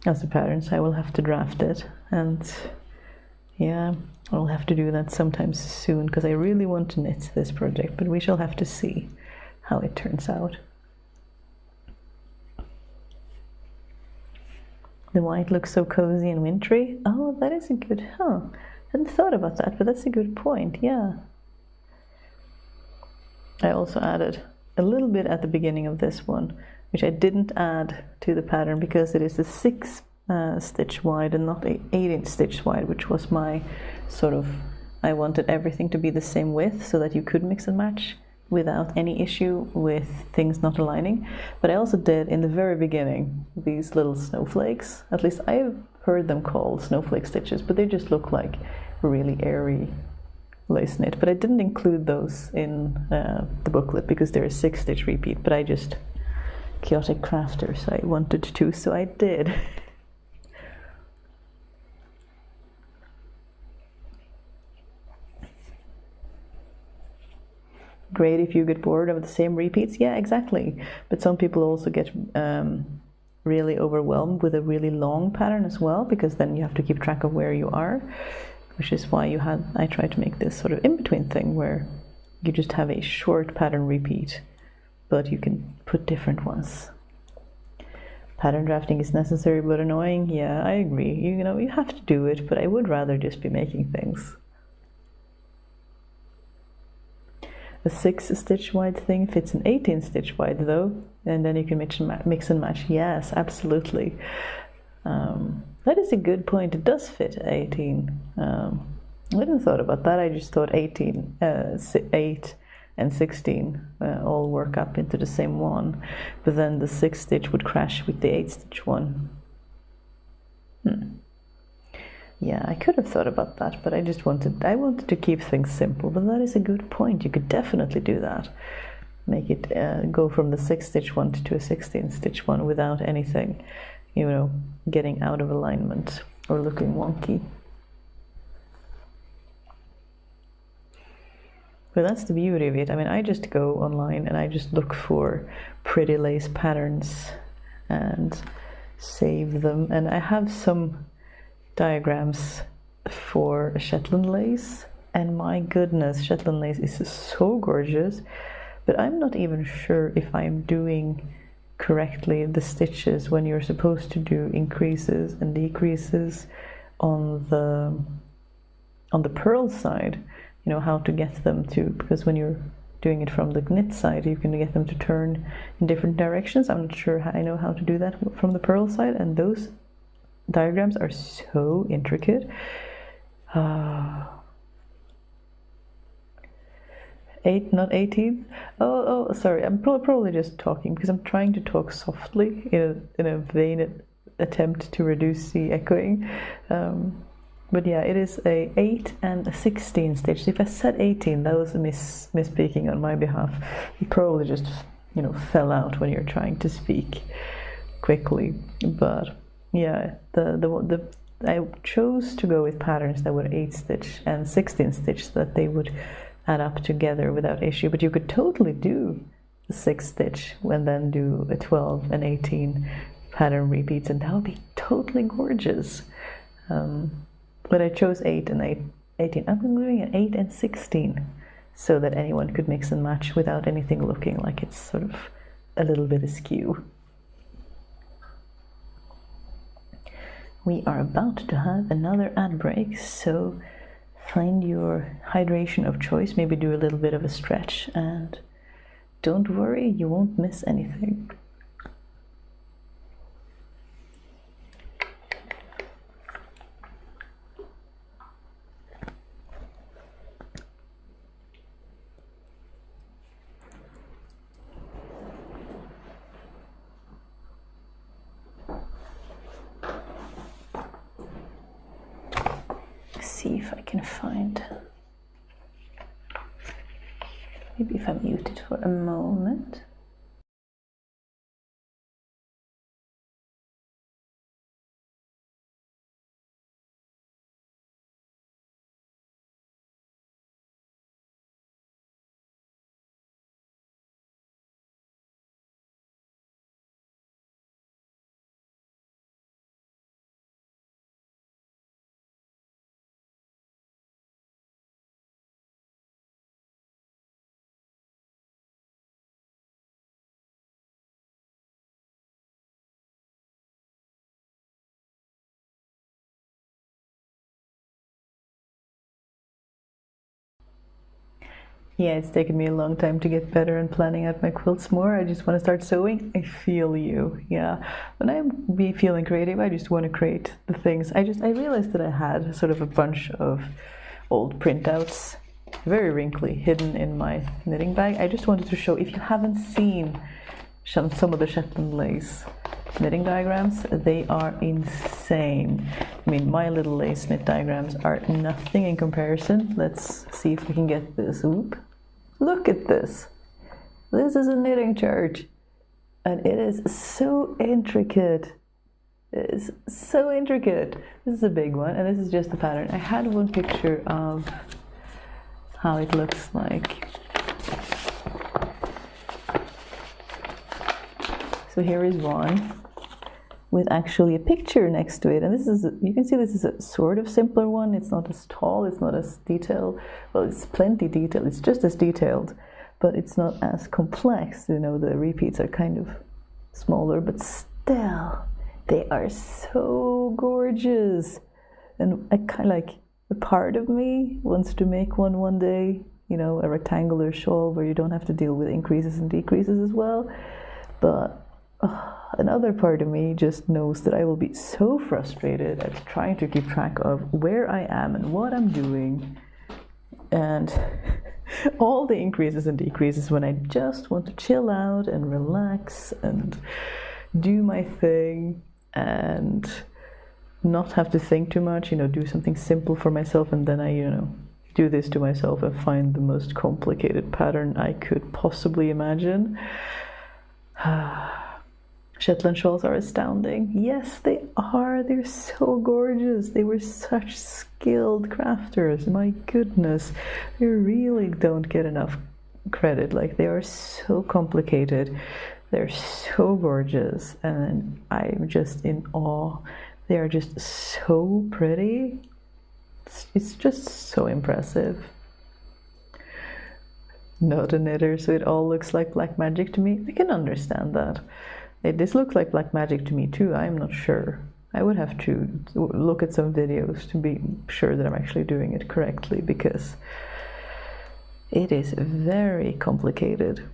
as the patterns. I will have to draft it, and yeah, I'll have to do that sometime soon, because I really want to knit this project, but we shall have to see how it turns out. The white looks so cozy and wintry. Oh, that is a good, hadn't thought about that, but that's a good point, yeah. I also added a little bit at the beginning of this one, which I didn't add to the pattern because it is a 6 stitch wide and not a 8-inch stitch wide, which was my sort of, I wanted everything to be the same width so that you could mix and match without any issue with things not aligning. But I also did in the very beginning these little snowflakes. At least I've heard them called snowflake stitches, but they just look like really airy lace knit. But I didn't include those in the booklet because they're a 6-stitch repeat, but I just chaotic crafter, so I wanted to, so I did. Great if you get bored of the same repeats. Yeah, exactly. But some people also get really overwhelmed with a really long pattern as well, because then you have to keep track of where you are, which is why I tried to make this sort of in-between thing where you just have a short pattern repeat, but you can put different ones. Pattern drafting is necessary but annoying. Yeah, I agree. You have to do it, but I would rather just be making things. A 6-stitch wide thing fits an 18-stitch wide though, and then you can mix and match. Yes, absolutely. That is a good point. It does fit 18. I hadn't thought about that. I just thought 18, 8 and 16 all work up into the same one, but then the 6-stitch would crash with the 8-stitch one. Yeah, I could have thought about that, but I wanted to keep things simple. But that is a good point. You could definitely do that. Make it go from the 6-stitch one to a 16-stitch one without anything, getting out of alignment or looking wonky. But that's the beauty of it. I mean, I just go online and I just look for pretty lace patterns and save them. And I have some diagrams for Shetland lace, and my goodness, Shetland lace is so gorgeous, but I'm not even sure if I'm doing correctly the stitches when you're supposed to do increases and decreases on the purl side, how to get them to, because when you're doing it from the knit side you can get them to turn in different directions. I'm not sure I know how to do that from the purl side, and those diagrams are so intricate. 8, not 18. Oh, sorry. I'm probably just talking because I'm trying to talk softly in a vain attempt to reduce the echoing. But yeah, it is a 8 and a 16 stitch. If I said 18, that was a misspeaking on my behalf. You probably just fell out when you're trying to speak quickly. But yeah, I chose to go with patterns that were 8-stitch and 16-stitch so that they would add up together without issue. But you could totally do a 6-stitch and then do a 12 and 18 pattern repeats, and that would be totally gorgeous. But I chose 8 and 18. I'm doing an 8 and 16 so that anyone could mix and match without anything looking like it's sort of a little bit askew. We are about to have another ad break, so find your hydration of choice, maybe do a little bit of a stretch, and don't worry, you won't miss anything. See if I can find, maybe if I mute it for a moment. Yeah, it's taken me a long time to get better and planning out my quilts more. I just want to start sewing. I feel you. Yeah. When I'm feeling creative, I just want to create the things. I realized that I had sort of a bunch of old printouts, very wrinkly, hidden in my knitting bag. I just wanted to show, if you haven't seen some of the Shetland lace knitting diagrams, they are insane. I mean, my little lace knit diagrams are nothing in comparison. Let's see if we can get this. Oop. Look at this. This is a knitting chart, and it is so intricate. It is so intricate. This is a big one, and this is just the pattern. I had one picture of how it looks like. So here is one with actually a picture next to it, and this is, you can see this is a sort of simpler one. It's not as tall, it's not as detailed. Well, it's plenty detailed, it's just as detailed, but it's not as complex. You know, the repeats are kind of smaller, but still, they are so gorgeous. And I kind of like, a part of me wants to make one day, you know, a rectangular shawl where you don't have to deal with increases and decreases as well. But another part of me just knows that I will be so frustrated at trying to keep track of where I am and what I'm doing, and all the increases and decreases when I just want to chill out and relax and do my thing and not have to think too much, you know, do something simple for myself, and then I, you know, do this to myself and find the most complicated pattern I could possibly imagine. Shetland shawls are astounding. Yes, they are. They're so gorgeous. They were such skilled crafters. My goodness. They really don't get enough credit. Like, they are so complicated. They're so gorgeous. And I'm just in awe. They are just so pretty. It's just so impressive. Not a knitter, so it all looks like black magic to me. I can understand that. This looks like black magic to me too. I'm not sure. I would have to look at some videos to be sure that I'm actually doing it correctly, because it is very complicated.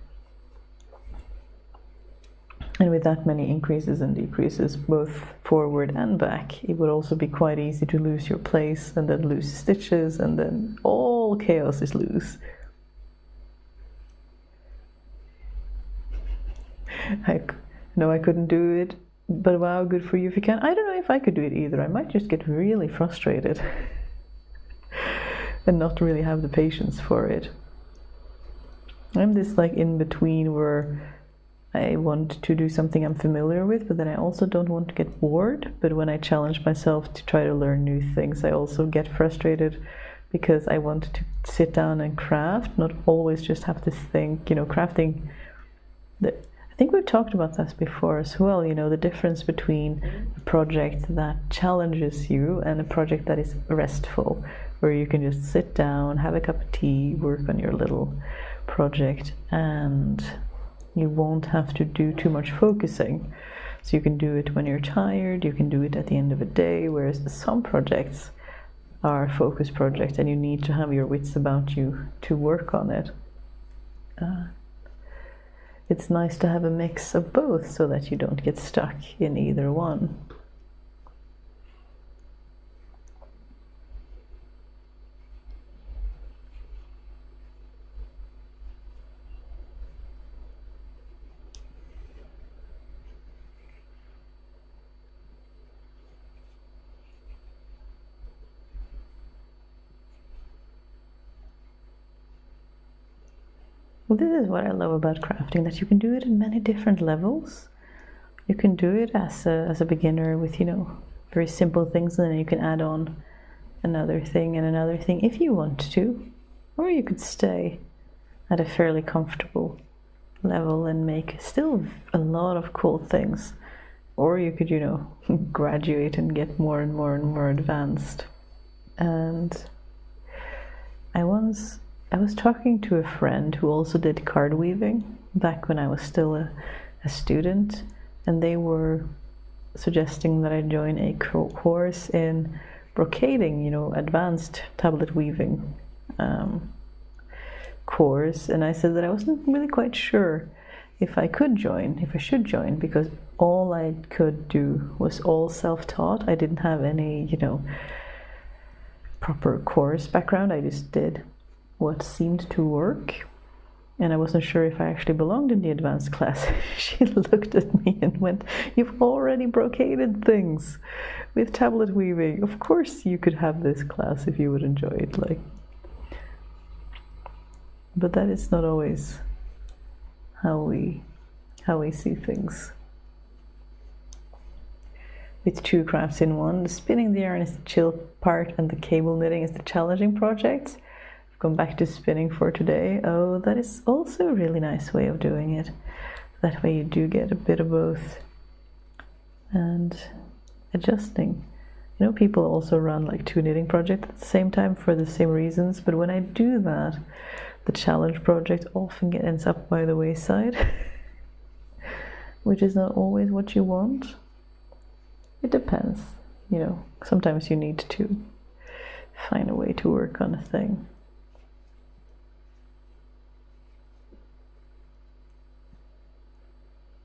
And with that many increases and decreases, both forward and back, it would also be quite easy to lose your place and then lose stitches, and then all chaos is loose. No, I couldn't do it, but wow, good for you if you can. I don't know if I could do it either. I might just get really frustrated and not really have the patience for it. I'm this like in between where I want to do something I'm familiar with, but then I also don't want to get bored. But when I challenge myself to try to learn new things, I also get frustrated because I want to sit down and craft, not always just have to think, you know, crafting. I think we've talked about this before as well, you know, the difference between a project that challenges you and a project that is restful, where you can just sit down, have a cup of tea, work on your little project, and you won't have to do too much focusing. So you can do it when you're tired, you can do it at the end of a day, whereas some projects are focus projects and you need to have your wits about you to work on it. It's nice to have a mix of both so that you don't get stuck in either one. This is what I love about crafting, that you can do it in many different levels. You can do it as a beginner with, you know, very simple things, and then you can add on another thing and another thing if you want to. Or you could stay at a fairly comfortable level and make still a lot of cool things. Or you could, you know, graduate and get more and more and more advanced. And I was talking to a friend who also did card weaving back when I was still a student, and they were suggesting that I join a course in brocading, you know, advanced tablet weaving course. And I said that I wasn't really quite sure if I should join, because all I could do was all self-taught. I didn't have any, you know, proper course background. I just did what seemed to work, and I wasn't sure if I actually belonged in the advanced class. She looked at me and went, "You've already brocaded things with tablet weaving. Of course you could have this class if you would enjoy it." Like, but that is not always how we see things. With two crafts in one, the spinning the yarn is the chill part and the cable knitting is the challenging project. Come back to spinning for today. Oh, that is also a really nice way of doing it. That way you do get a bit of both. And adjusting. You know, people also run like two knitting projects at the same time for the same reasons, but when I do that, the challenge project often ends up by the wayside, which is not always what you want. It depends, you know. Sometimes you need to find a way to work on a thing.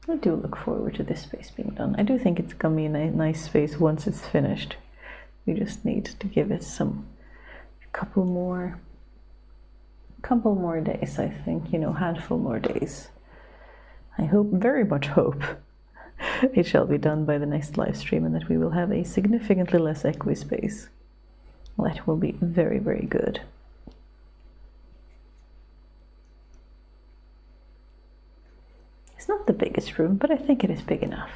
I do look forward to this space being done. I do think it's gonna be a nice space once it's finished. We just need to give it a couple more days, I think, you know, handful more days. I hope, very much hope, it shall be done by the next live stream and that we will have a significantly less echoey space. That will be very, very good. It's not the biggest room, but I think it is big enough.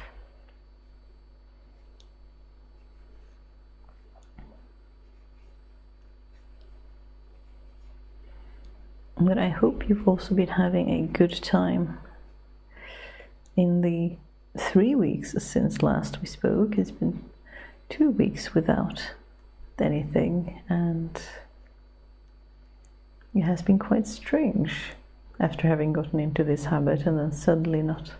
But I hope you've also been having a good time in the 3 weeks since last we spoke. It's been 2 weeks without anything, and it has been quite strange after having gotten into this habit and then suddenly not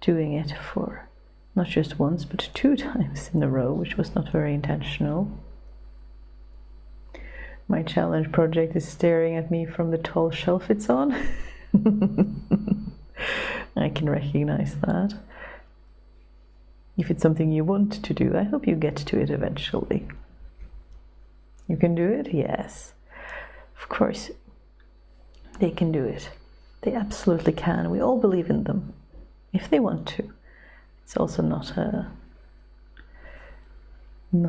doing it for not just once but 2 times in a row, which was not very intentional. My challenge project is staring at me from the tall shelf it's on. I can recognize that. If it's something you want to do, I hope you get to it eventually. You can do it? Yes. Of course, they can do it. They absolutely can. We all believe in them, if they want to. It's also not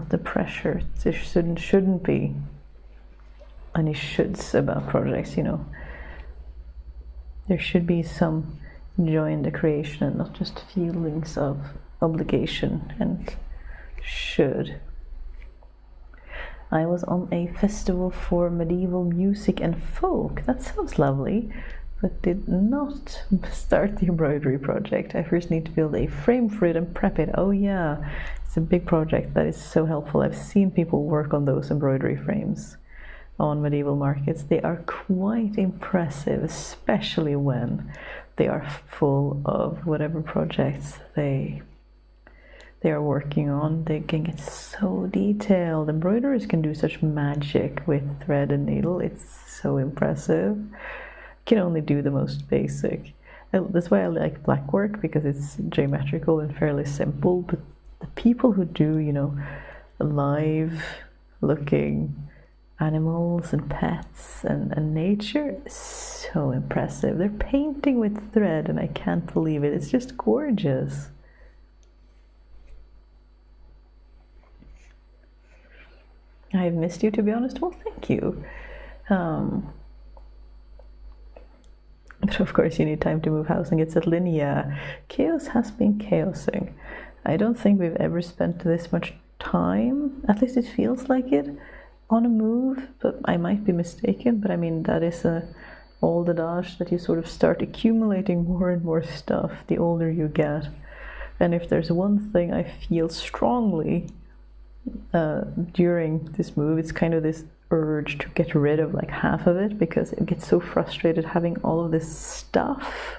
the pressure. There shouldn't be any shoulds about projects, you know. There should be some joy in the creation and not just feelings of obligation and should. I was on a festival for medieval music and folk. That sounds lovely. but did not start the embroidery project. I first need to build a frame for it and prep it. Oh yeah, it's a big project that is so helpful. I've seen people work on those embroidery frames on medieval markets. They are quite impressive, especially when they are full of whatever projects they are working on. They can get so detailed. Embroiderers can do such magic with thread and needle. It's so impressive. Can only do the most basic. That's why I like black work, because it's geometrical and fairly simple. But the people who do, you know, live looking animals and pets and nature, so impressive. They're painting with thread and I can't believe it. It's just gorgeous. I've missed you, to be honest. Well, thank you. But of course you need time to move house and get settled in. Yeah, chaos has been chaosing. I don't think we've ever spent this much time, at least it feels like it, on a move, but I might be mistaken. But I mean, that is a old adage that you sort of start accumulating more and more stuff the older you get. And if there's one thing I feel strongly during this move, it's kind of this urge to get rid of like half of it, because it gets so frustrated having all of this stuff.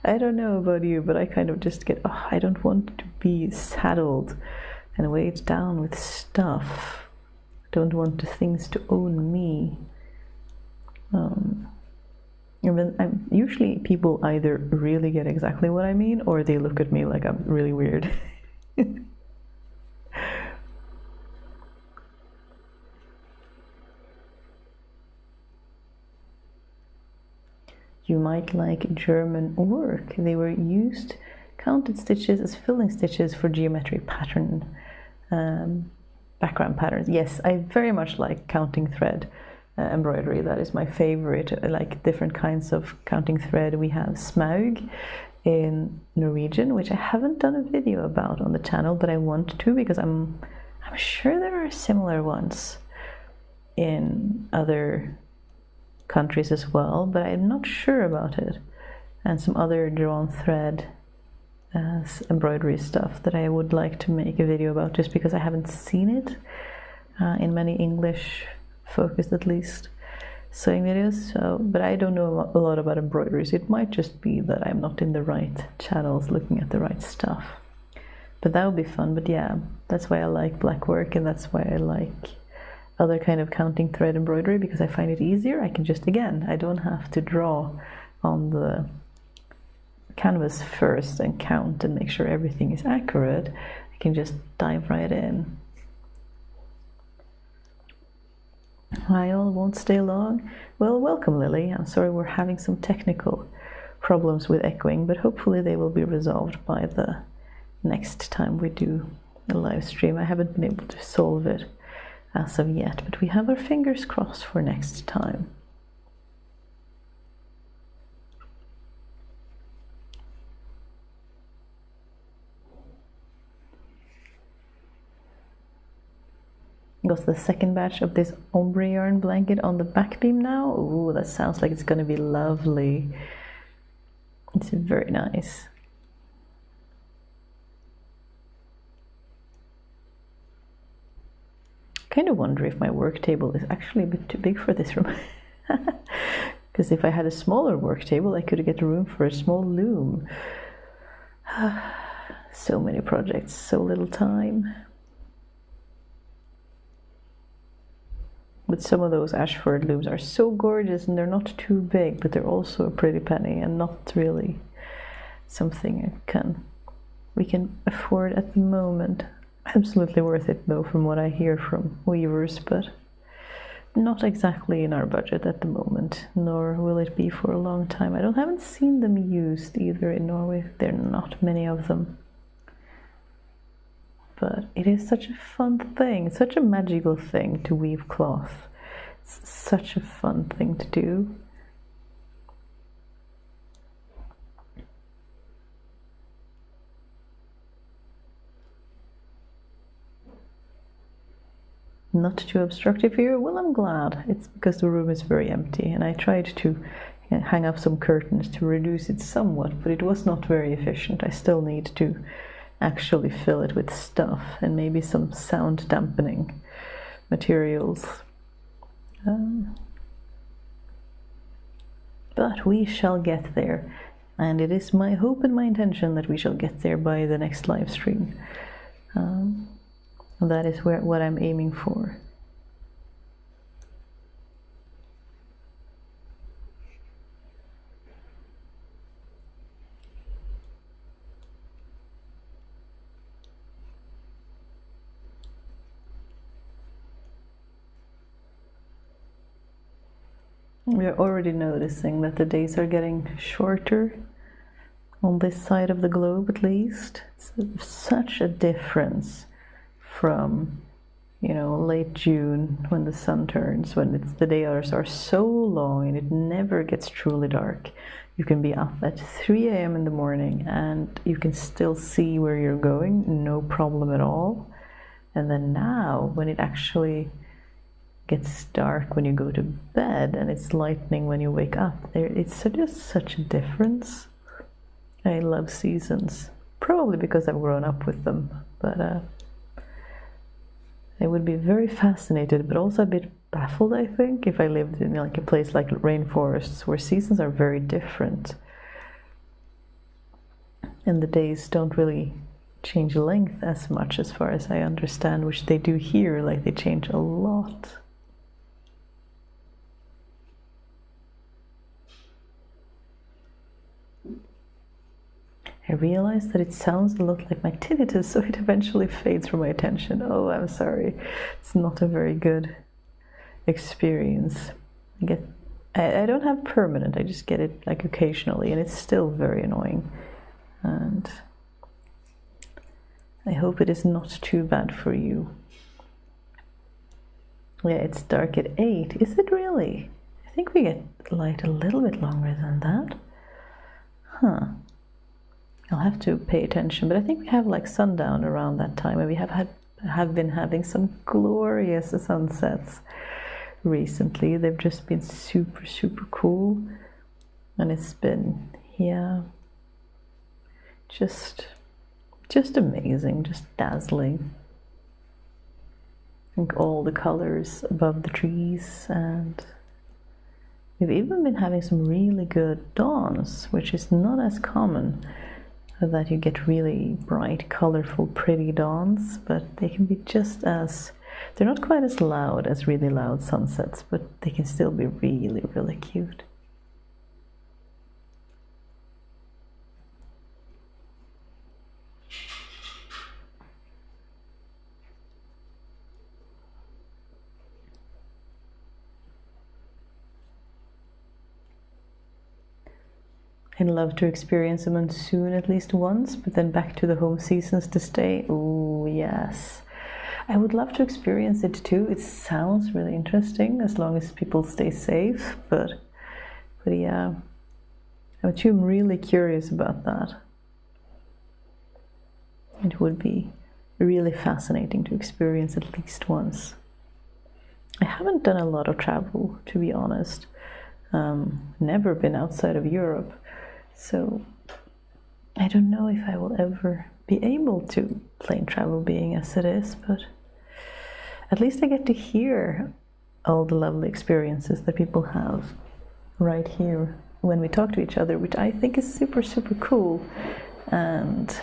I don't know about you, but I kind of just get, oh, I don't want to be saddled and weighed down with stuff. I don't want the things to own me. And then usually people either really get exactly what I mean, or they look at me like I'm really weird. You might like German work. They were used counted stitches as filling stitches for geometric pattern, background patterns. Yes, I very much like counting thread embroidery. That is my favorite. I like different kinds of counting thread. We have smaug in Norwegian, which I haven't done a video about on the channel, but I want to, because I'm sure there are similar ones in other countries as well, but I'm not sure about it. And some other drawn thread embroidery stuff that I would like to make a video about, just because I haven't seen it in many English focused, at least, sewing videos. So, but I don't know a lot about embroideries. It might just be that I'm not in the right channels looking at the right stuff, but that would be fun. But yeah, that's why I like black work, and that's why I like other kind of counting thread embroidery, because I find it easier. I can just, again, I don't have to draw on the canvas first and count and make sure everything is accurate. I can just dive right in. I all won't stay long. Well, welcome, Lily. I'm sorry we're having some technical problems with echoing, but hopefully they will be resolved by the next time we do a live stream. I haven't been able to solve it as of yet, but we have our fingers crossed for next time. Got the second batch of this ombre yarn blanket on the back beam now. Ooh, that sounds like it's going to be lovely. It's very nice. Kind of wonder if my work table is actually a bit too big for this room. Because if I had a smaller work table, I could get room for a small loom. So many projects, so little time. But some of those Ashford looms are so gorgeous, and they're not too big, but they're also a pretty penny, and not really something we can afford at the moment. Absolutely worth it though, from what I hear from weavers, but not exactly in our budget at the moment, nor will it be for a long time. Haven't seen them used either in Norway. There are not many of them. But it is such a fun thing, such a magical thing to weave cloth. It's such a fun thing to do. Not too obstructive here. Well, I'm glad. It's because the room is very empty, and I tried to hang up some curtains to reduce it somewhat, but it was not very efficient. I still need to actually fill it with stuff and maybe some sound dampening materials. But we shall get there, and it is my hope and my intention that we shall get there by the next live stream. That is what I'm aiming for. We're already noticing that the days are getting shorter on this side of the globe, at least. It's such a difference from, late June when the sun turns, when the days are so long and it never gets truly dark. You can be up at 3 a.m. in the morning and you can still see where you're going, no problem at all. And then now, when it actually gets dark when you go to bed and it's lightning when you wake up, it's just such a difference. I love seasons, probably because I've grown up with them, but I would be very fascinated, but also a bit baffled, I think, if I lived in a place like rainforests where seasons are very different and the days don't really change length as much, as far as I understand, which they do here. They change a lot. I realized that it sounds a lot like my tinnitus, so it eventually fades from my attention. Oh, I'm sorry. It's not a very good experience. I don't have permanent, I just get it occasionally, and it's still very annoying. And I hope it is not too bad for you. Yeah, it's dark at 8. Is it really? I think we get light a little bit longer than that. Huh. I'll have to pay attention, but I think we have sundown around that time, and we have been having some glorious sunsets recently. They've just been super, super cool, and it's been, just amazing, just dazzling. I think all the colors above the trees, and we've even been having some really good dawns, which is not as common, that you get really bright, colorful, pretty dawns, but they can be they're not quite as loud as really loud sunsets, but they can still be really, really cute. I'd love to experience a monsoon at least once, but then back to the home seasons to stay. Oh, yes. I would love to experience it too. It sounds really interesting, as long as people stay safe, but yeah, I'm too really curious about that. It would be really fascinating to experience at least once. I haven't done a lot of travel, to be honest. Never been outside of Europe. So I don't know if I will ever be able to plane travel, being as it is, but at least I get to hear all the lovely experiences that people have right here when we talk to each other, which I think is super, super cool. And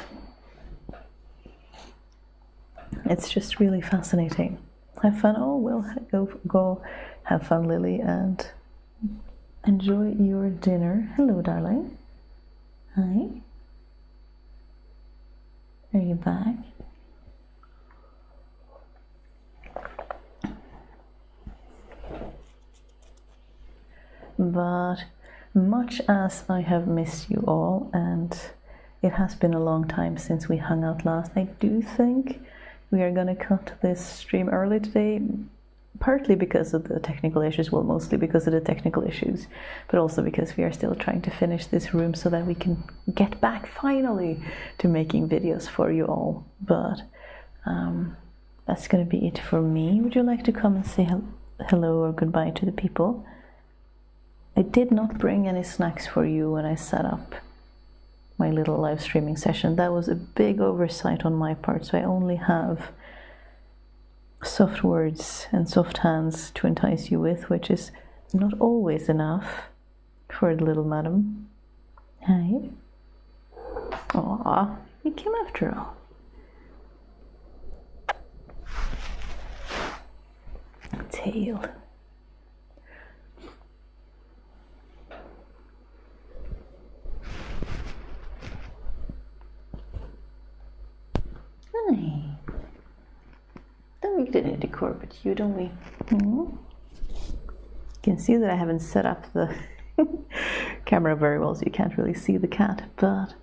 it's just really fascinating. Have fun. Oh, well, go have fun, Lily, and enjoy your dinner. Hello, darling. Hi. Are you back? But much as I have missed you all, and it has been a long time since we hung out last, I do think we are going to cut this stream early today, partly because of the technical issues, well, mostly because of the technical issues, but also because we are still trying to finish this room so that we can get back finally to making videos for you all. But that's going to be it for me. Would you like to come and say hello or goodbye to the people? I did not bring any snacks for you when I set up my little live streaming session. That was a big oversight on my part, so I only have soft words and soft hands to entice you with, which is not always enough for the little madam. Hi. Aw, you came after all. Tail. Hi. Don't we get any decor but you, don't we? You can see that I haven't set up the camera very well, so you can't really see the cat, but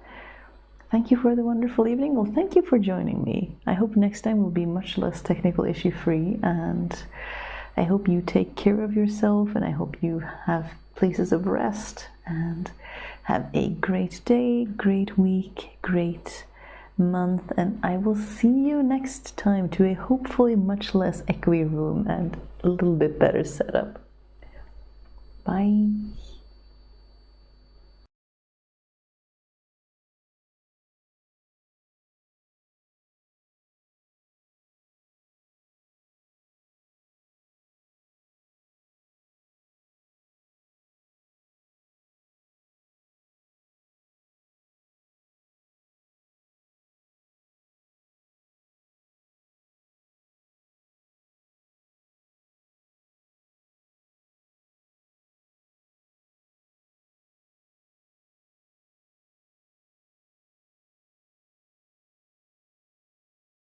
thank you for the wonderful evening. Well, thank you for joining me. I hope next time will be much less technical issue free, and I hope you take care of yourself, and I hope you have places of rest, and have a great day, great week, great month, and I will see you next time to a hopefully much less echoey room and a little bit better setup. Bye.